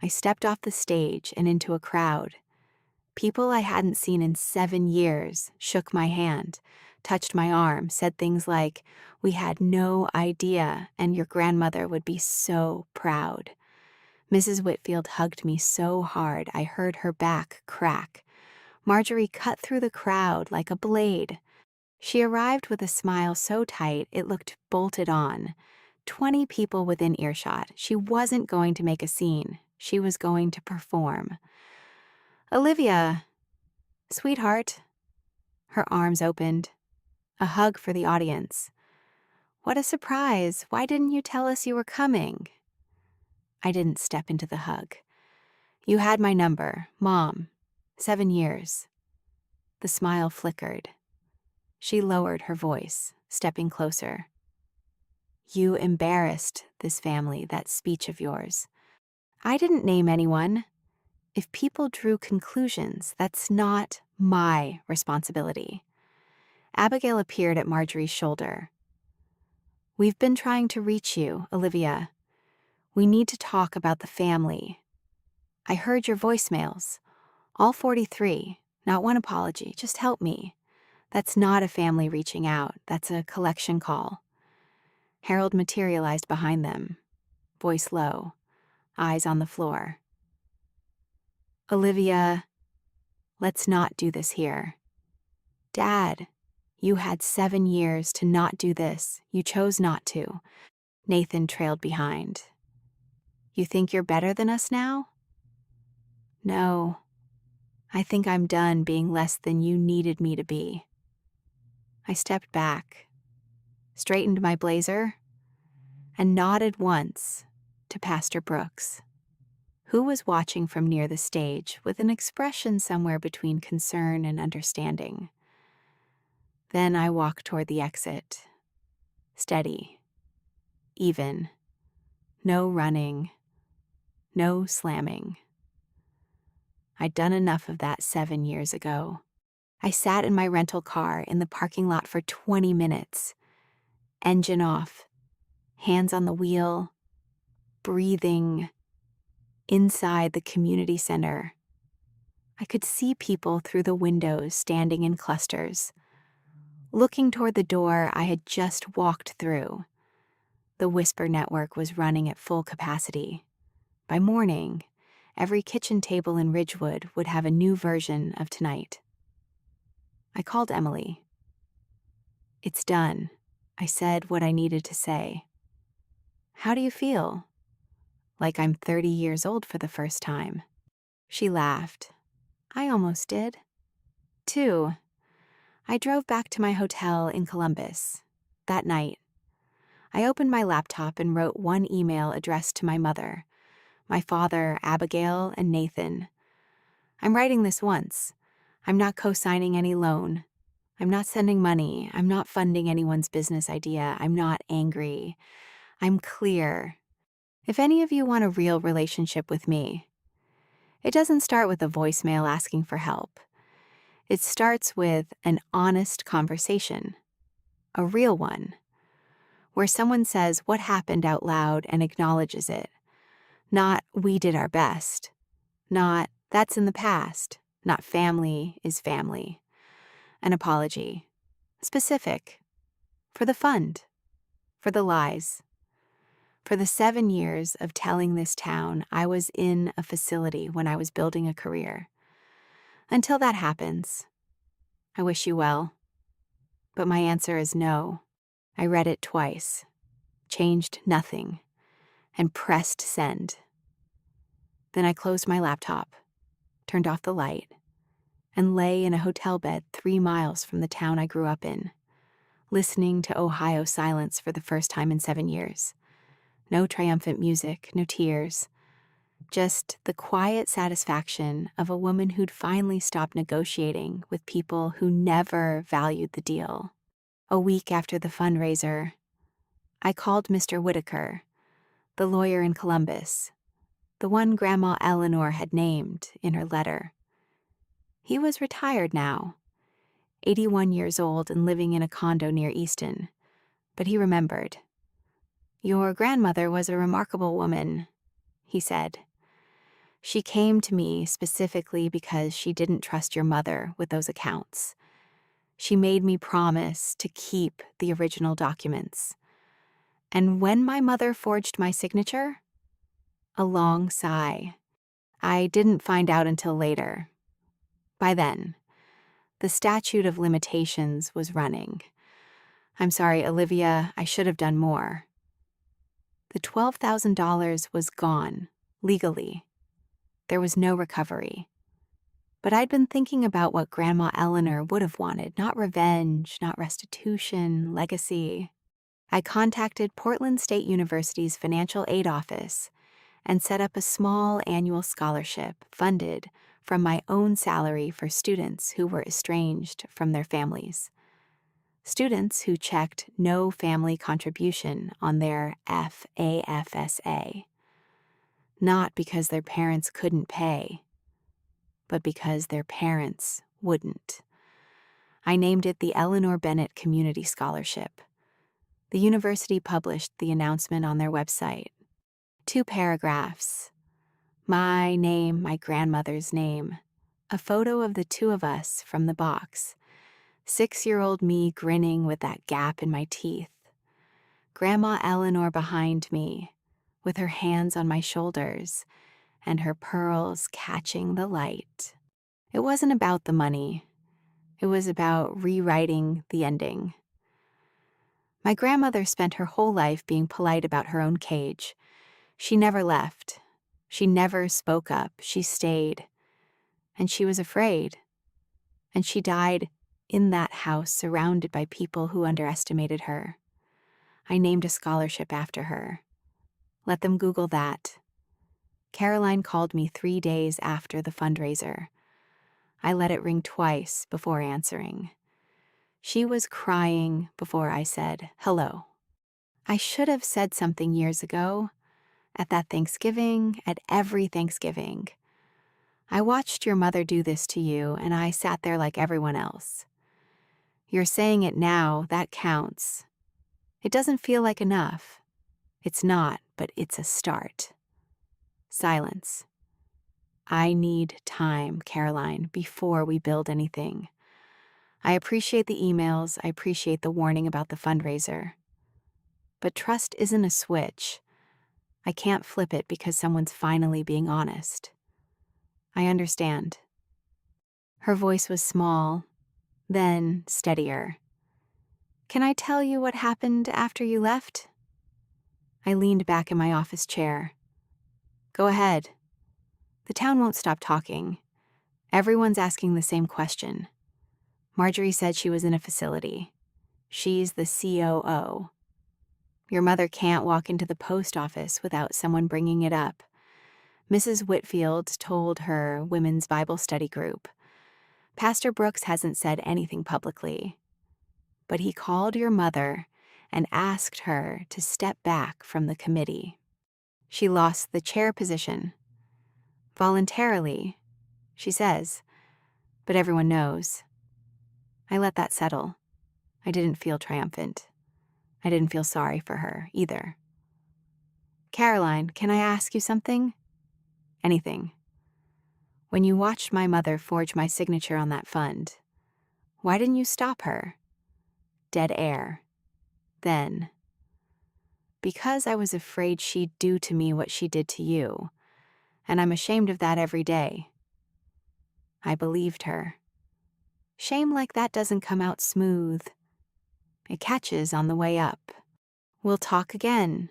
I stepped off the stage and into a crowd. People I hadn't seen in 7 years shook my hand, touched my arm, said things like, "We had no idea, and your grandmother would be so proud." Mrs. Whitfield hugged me so hard I heard her back crack. Marjorie cut through the crowd like a blade. She arrived with a smile so tight it looked bolted on. 20 people within earshot. She wasn't going to make a scene. She was going to perform. "Olivia, sweetheart." Her arms opened. A hug for the audience. "What a surprise. Why didn't you tell us you were coming?" I didn't step into the hug. "You had my number, Mom. 7 years." The smile flickered. She lowered her voice, stepping closer. "You embarrassed this family, that speech of yours. I didn't name anyone. If people drew conclusions, that's not my responsibility." Abigail appeared at Marjorie's shoulder. "We've been trying to reach you, Olivia. We need to talk about the family. I heard your voicemails. All 43. Not one apology. Just help me. That's not a family reaching out. That's a collection call." Harold materialized behind them, voice low, eyes on the floor. "Olivia, let's not do this here. Dad, you had 7 years to not do this. You chose not to." Nathan trailed behind. "You think you're better than us now?" "No. I think I'm done being less than you needed me to be." I stepped back, straightened my blazer, and nodded once to Pastor Brooks, who was watching from near the stage with an expression somewhere between concern and understanding. Then I walked toward the exit, steady, even, no running, no slamming. I'd done enough of that 7 years ago. I sat in my rental car in the parking lot for 20 minutes, engine off, hands on the wheel, breathing. Inside the community center, I could see people through the windows standing in clusters, looking toward the door I had just walked through. The Whisper network was running at full capacity. By morning, every kitchen table in Ridgewood would have a new version of Tonight. I called Emily. "It's done." I said what I needed to say. "How do you feel?" "Like I'm 30 years old for the first time." She laughed. "I almost did, too." I drove back to my hotel in Columbus. That night, I opened my laptop and wrote one email addressed to my mother, my father, Abigail, and Nathan. "I'm writing this once. I'm not co-signing any loan. I'm not sending money. I'm not funding anyone's business idea. I'm not angry. I'm clear. If any of you want a real relationship with me, it doesn't start with a voicemail asking for help. It starts with an honest conversation, a real one, where someone says what happened out loud and acknowledges it. Not, we did our best. Not, that's in the past. Not, family is family. An apology. Specific. For the fund. For the lies. For the 7 years of telling this town I was in a facility when I was building a career. Until that happens, I wish you well. But my answer is no. I read it twice, changed nothing, and pressed send. Then I closed my laptop, turned off the light, and lay in a hotel bed 3 miles from the town I grew up in, listening to Ohio silence for the first time in 7 years. No triumphant music, no tears, just the quiet satisfaction of a woman who'd finally stopped negotiating with people who never valued the deal. A week after the fundraiser, I called Mr. Whitaker, the lawyer in Columbus, the one Grandma Eleanor had named in her letter. He was retired now, 81 years old and living in a condo near Easton, but he remembered. "Your grandmother was a remarkable woman," he said. "She came to me specifically because she didn't trust your mother with those accounts. She made me promise to keep the original documents. And when my mother forged my signature," a long sigh, "I didn't find out until later. By then, the statute of limitations was running. I'm sorry, Olivia, I should have done more." The $12,000 was gone, legally. There was no recovery. But I'd been thinking about what Grandma Eleanor would have wanted, not revenge, not restitution, legacy. I contacted Portland State University's financial aid office and set up a small annual scholarship funded from my own salary for students who were estranged from their families. Students who checked no family contribution on their FAFSA. Not because their parents couldn't pay, but because their parents wouldn't. I named it the Eleanor Bennett Community Scholarship. The university published the announcement on their website. 2 paragraphs. My name, my grandmother's name. A photo of the 2 of us from the box. 6-year-old me grinning with that gap in my teeth. Grandma Eleanor behind me, with her hands on my shoulders and her pearls catching the light. It wasn't about the money. It was about rewriting the ending. My grandmother spent her whole life being polite about her own cage. She never left. She never spoke up. She stayed. And she was afraid. And she died in that house surrounded by people who underestimated her. I named a scholarship after her. Let them Google that. Caroline called me 3 days after the fundraiser. I let it ring twice before answering. She was crying before I said hello. I should have said something years ago, at that Thanksgiving, at every Thanksgiving. I watched your mother do this to you, and I sat there like everyone else. You're saying it now, that counts. It doesn't feel like enough. It's not, but it's a start. Silence. I need time, Caroline, before we build anything. I appreciate the emails. I appreciate the warning about the fundraiser. But trust isn't a switch. I can't flip it because someone's finally being honest. I understand. Her voice was small, then steadier. Can I tell you what happened after you left? I leaned back in my office chair. Go ahead. The town won't stop talking. Everyone's asking the same question. Marjorie said she was in a facility. She's the COO. Your mother can't walk into the post office without someone bringing it up. Mrs. Whitfield told her women's Bible study group. Pastor Brooks hasn't said anything publicly, but he called your mother and asked her to step back from the committee. She lost the chair position. Voluntarily, she says, but everyone knows. I let that settle. I didn't feel triumphant. I didn't feel sorry for her either. Caroline, can I ask you something? Anything. When you watched my mother forge my signature on that fund, why didn't you stop her? Dead air. Then. Because I was afraid she'd do to me what she did to you, and I'm ashamed of that every day. I believed her. Shame like that doesn't come out smooth. It catches on the way up. We'll talk again,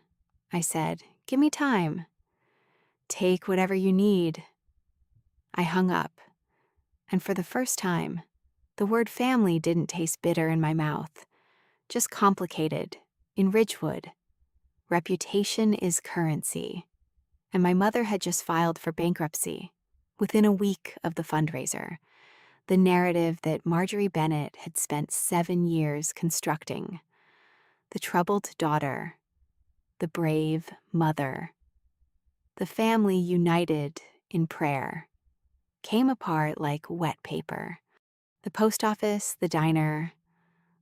I said. Give me time. Take whatever you need. I hung up, and for the first time, the word family didn't taste bitter in my mouth, just complicated, in Ridgewood. Reputation is currency, and my mother had just filed for bankruptcy within a week of the fundraiser, the narrative that Marjorie Bennett had spent 7 years constructing. The troubled daughter, the brave mother, the family united in prayer, came apart like wet paper. The post office, the diner,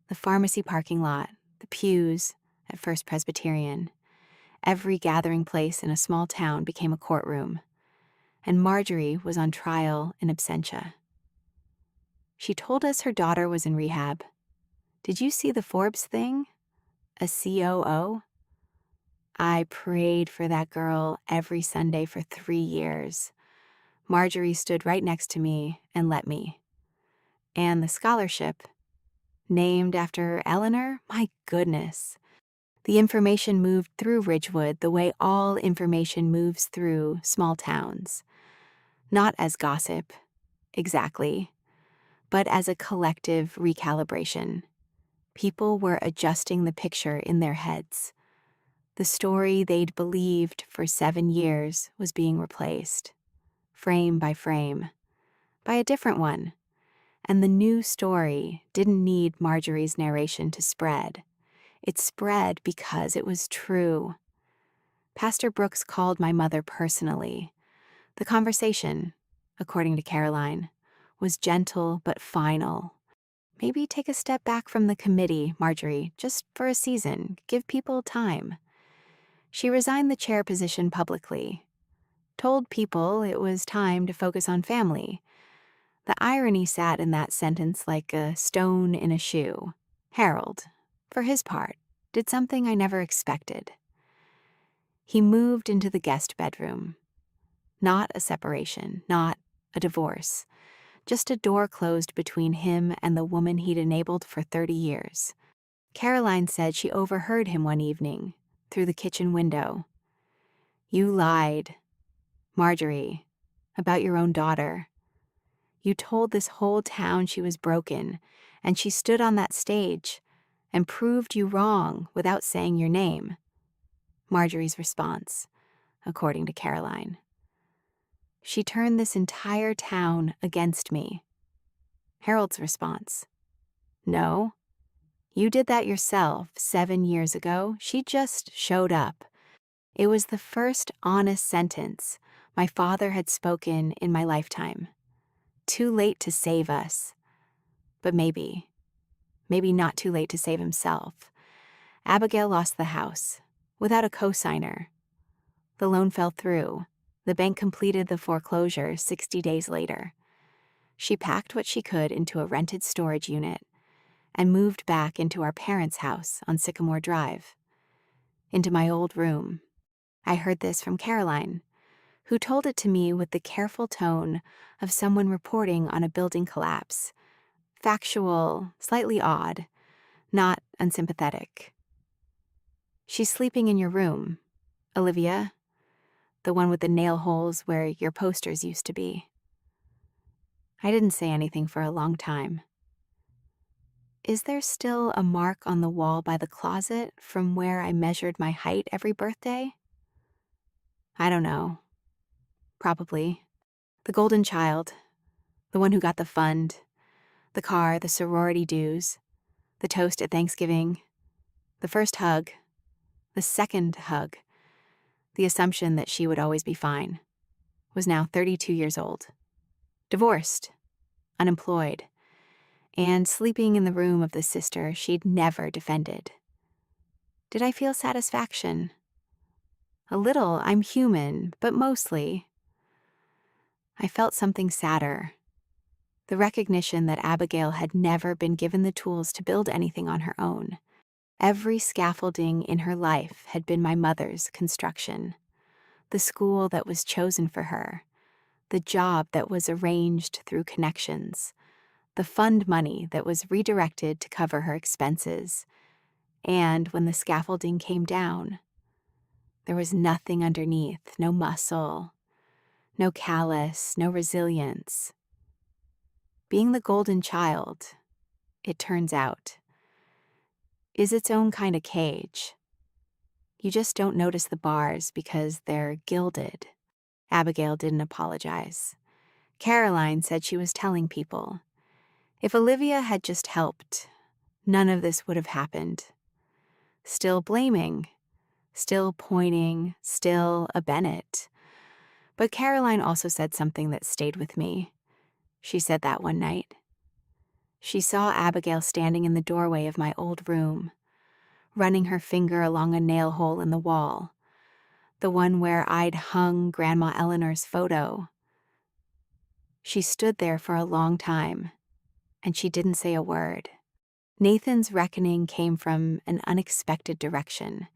the pharmacy parking lot, the pews at First Presbyterian. Every gathering place in a small town became a courtroom, and Marjorie was on trial in absentia. She told us her daughter was in rehab. Did you see the Forbes thing? A COO? I prayed for that girl every Sunday for 3 years. Marjorie stood right next to me and let me. And the scholarship, named after Eleanor? My goodness. The information moved through Ridgewood the way all information moves through small towns. Not as gossip, exactly, but as a collective recalibration. People were adjusting the picture in their heads. The story they'd believed for 7 years was being replaced, frame by frame, by a different one. And the new story didn't need Marjorie's narration to spread. It spread because it was true. Pastor Brooks called my mother personally. The conversation, according to Caroline, was gentle but final. Maybe take a step back from the committee, Marjorie, just for a season. Give people time. She resigned the chair position publicly, told people it was time to focus on family. The irony sat in that sentence like a stone in a shoe. Harold, for his part, did something I never expected. He moved into the guest bedroom. Not a separation, not a divorce, just a door closed between him and the woman he'd enabled for 30 years. Caroline said she overheard him one evening through the kitchen window. You lied, Marjorie, about your own daughter. You told this whole town she was broken, and she stood on that stage and proved you wrong without saying your name. Marjorie's response, according to Caroline. She turned this entire town against me. Harold's response. No, you did that yourself 7 years ago. She just showed up. It was the first honest sentence my father had spoken in my lifetime. Too late to save us. But maybe not too late to save himself. Abigail lost the house, without a cosigner. The loan fell through. The bank completed the foreclosure 60 days later. She packed what she could into a rented storage unit and moved back into our parents' house on Sycamore Drive, into my old room. I heard this from Caroline, who told it to me with the careful tone of someone reporting on a building collapse. Factual, slightly odd, not unsympathetic. She's sleeping in your room, Olivia, the one with the nail holes where your posters used to be. I didn't say anything for a long time. Is there still a mark on the wall by the closet from where I measured my height every birthday? I don't know. Probably. The golden child, the one who got the fund, the car, the sorority dues, the toast at Thanksgiving, the first hug, the second hug, the assumption that she would always be fine, was now 32 years old, divorced, unemployed, and sleeping in the room of the sister she'd never defended. Did I feel satisfaction? A little. I'm human, but mostly. I felt something sadder. The recognition that Abigail had never been given the tools to build anything on her own. Every scaffolding in her life had been my mother's construction. The school that was chosen for her. The job that was arranged through connections. The fund money that was redirected to cover her expenses. And when the scaffolding came down, there was nothing underneath, no muscle, no callus, no resilience. Being the golden child, it turns out, is its own kind of cage. You just don't notice the bars because they're gilded. Abigail didn't apologize. Caroline said she was telling people. If Olivia had just helped, none of this would have happened. Still blaming, still pointing, still a Bennett. But Caroline also said something that stayed with me. She said that one night. She saw Abigail standing in the doorway of my old room, running her finger along a nail hole in the wall, the one where I'd hung Grandma Eleanor's photo. She stood there for a long time, and she didn't say a word. Nathan's reckoning came from an unexpected direction.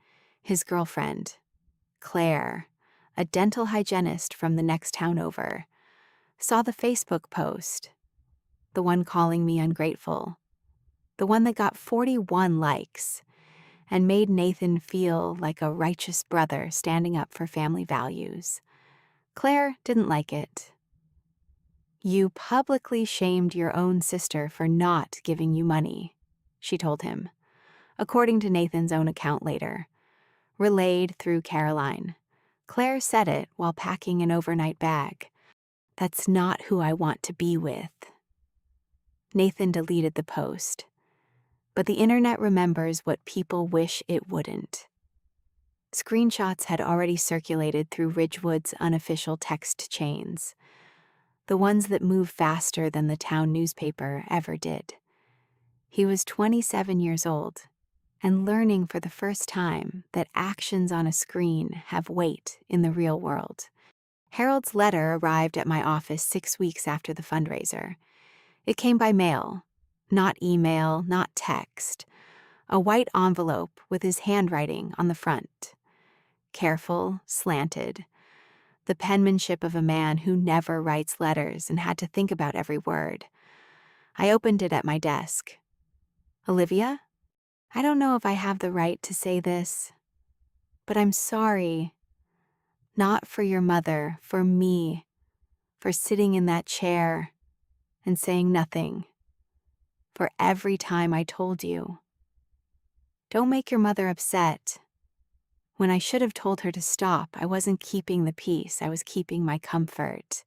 His girlfriend, Claire, a dental hygienist from the next town over, saw the Facebook post, the one calling me ungrateful, the one that got 41 likes, and made Nathan feel like a righteous brother standing up for family values. Claire didn't like it. You publicly shamed your own sister for not giving you money, she told him, according to Nathan's own account later, relayed through Caroline. Claire said it while packing an overnight bag. That's not who I want to be with. Nathan deleted the post, but the internet remembers what people wish it wouldn't. Screenshots had already circulated through Ridgewood's unofficial text chains, the ones that move faster than the town newspaper ever did. He was 27 years old and learning for the first time that actions on a screen have weight in the real world. Harold's letter arrived at my office 6 weeks after the fundraiser. It came by mail, not email, not text. A white envelope with his handwriting on the front. Careful, slanted. The penmanship of a man who never writes letters and had to think about every word. I opened it at my desk. Olivia? I don't know if I have the right to say this, but I'm sorry. Not for your mother, for me, for sitting in that chair and saying nothing, for every time I told you. Don't make your mother upset. When I should have told her to stop, I wasn't keeping the peace, I was keeping my comfort.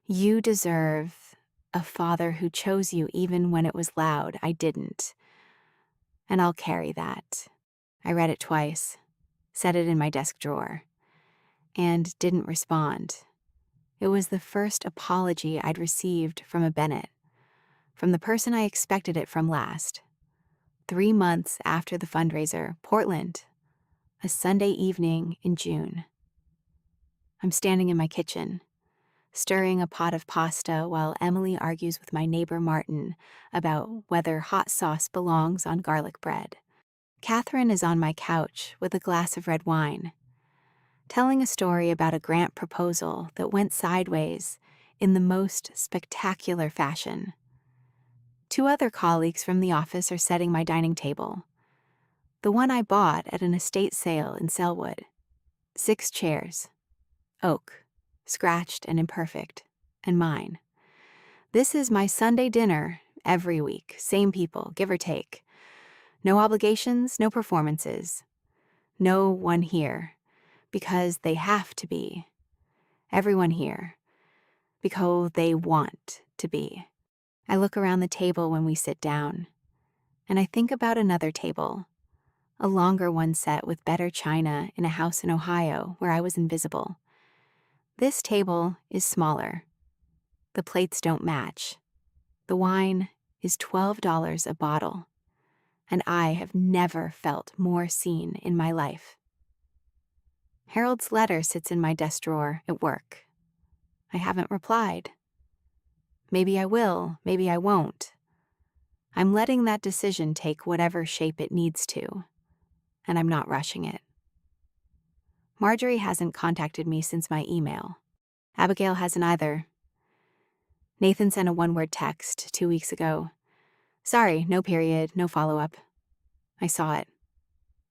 You deserve a father who chose you even when it was loud. I didn't. And I'll carry that. I read it twice, set it in my desk drawer, and didn't respond. It was the first apology I'd received from a Bennett, from the person I expected it from last. 3 months after the fundraiser, Portland, a Sunday evening in June. I'm standing in my kitchen, stirring a pot of pasta while Emily argues with my neighbor Martin about whether hot sauce belongs on garlic bread. Catherine is on my couch with a glass of red wine, telling a story about a grant proposal that went sideways in the most spectacular fashion. 2 other colleagues from the office are setting my dining table, the one I bought at an estate sale in Selwood. 6 chairs, oak, scratched and imperfect, and mine. This is my Sunday dinner every week, same people, give or take. No obligations, no performances. No one here, because they have to be. Everyone here, because they want to be. I look around the table when we sit down, and I think about another table, a longer one set with better china in a house in Ohio where I was invisible. This table is smaller. The plates don't match. The wine is $12 a bottle, and I have never felt more seen in my life. Harold's letter sits in my desk drawer at work. I haven't replied. Maybe I will, maybe I won't. I'm letting that decision take whatever shape it needs to, and I'm not rushing it. Marjorie hasn't contacted me since my email. Abigail hasn't either. Nathan sent a one-word text 2 weeks ago. Sorry, no period, no follow-up. I saw it.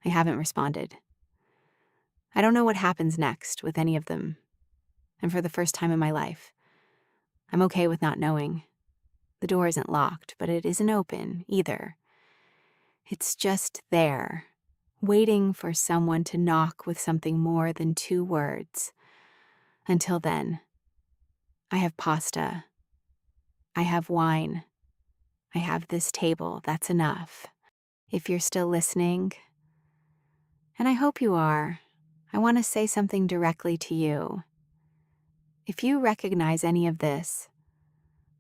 I haven't responded. I don't know what happens next with any of them, and for the first time in my life, I'm okay with not knowing. The door isn't locked, but it isn't open either. It's just there, waiting for someone to knock with something more than 2 words. Until then, I have pasta. I have wine. I have this table. That's enough. If you're still listening, and I hope you are, I want to say something directly to you. If you recognize any of this,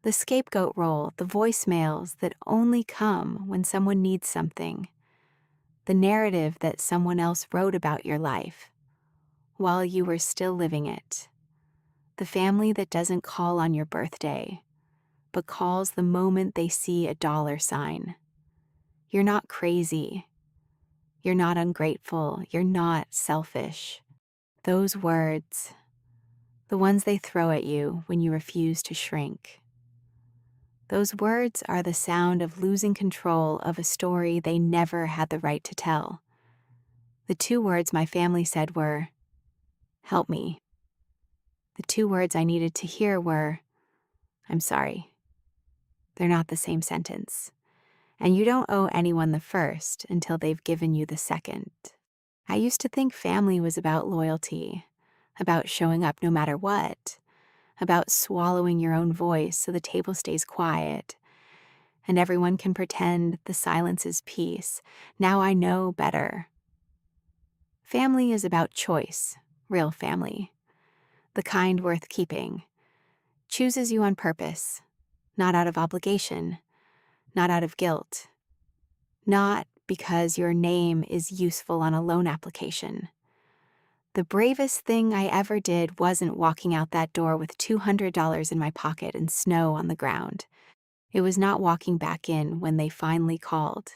the scapegoat role, the voicemails that only come when someone needs something, the narrative that someone else wrote about your life while you were still living it, the family that doesn't call on your birthday, but calls the moment they see a dollar sign. You're not crazy. You're not ungrateful. You're not selfish. Those words, the ones they throw at you when you refuse to shrink, those words are the sound of losing control of a story they never had the right to tell. The 2 words my family said were, "Help me." The 2 words I needed to hear were, "I'm sorry." They're not the same sentence. And you don't owe anyone the first until they've given you the second. I used to think family was about loyalty, about showing up no matter what, about swallowing your own voice so the table stays quiet, and everyone can pretend the silence is peace. Now I know better. Family is about choice, real family, the kind worth keeping. Chooses you on purpose, not out of obligation, not out of guilt, not because your name is useful on a loan application. The bravest thing I ever did wasn't walking out that door with $200 in my pocket and snow on the ground. It was not walking back in when they finally called.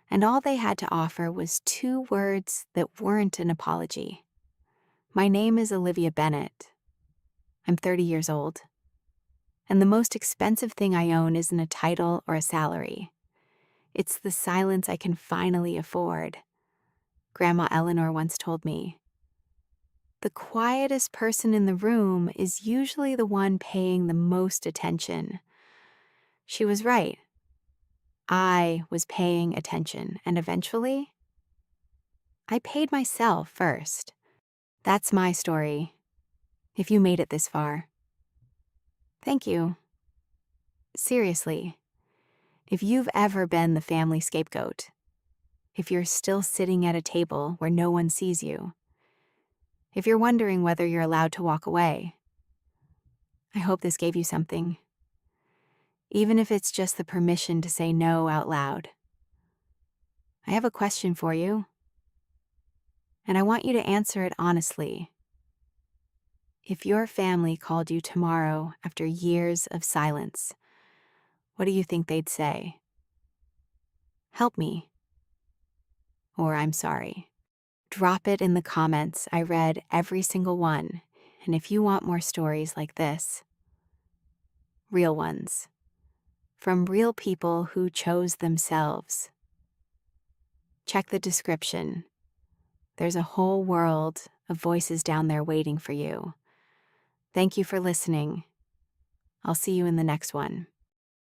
And all they had to offer was 2 words that weren't an apology. My name is Olivia Bennett. I'm 30 years old. And the most expensive thing I own isn't a title or a salary. It's the silence I can finally afford. Grandma Eleanor once told me, the quietest person in the room is usually the one paying the most attention. She was right. I was paying attention, and eventually, I paid myself first. That's my story. If you made it this far, thank you. Seriously, if you've ever been the family scapegoat, if you're still sitting at a table where no one sees you, if you're wondering whether you're allowed to walk away, I hope this gave you something. Even if it's just the permission to say no out loud. I have a question for you, and I want you to answer it honestly. If your family called you tomorrow after years of silence, what do you think they'd say? Help me. Or I'm sorry. Drop it in the comments. I read every single one. And if you want more stories like this, real ones, from real people who chose themselves, check the description. There's a whole world of voices down there waiting for you. Thank you for listening. I'll see you in the next one.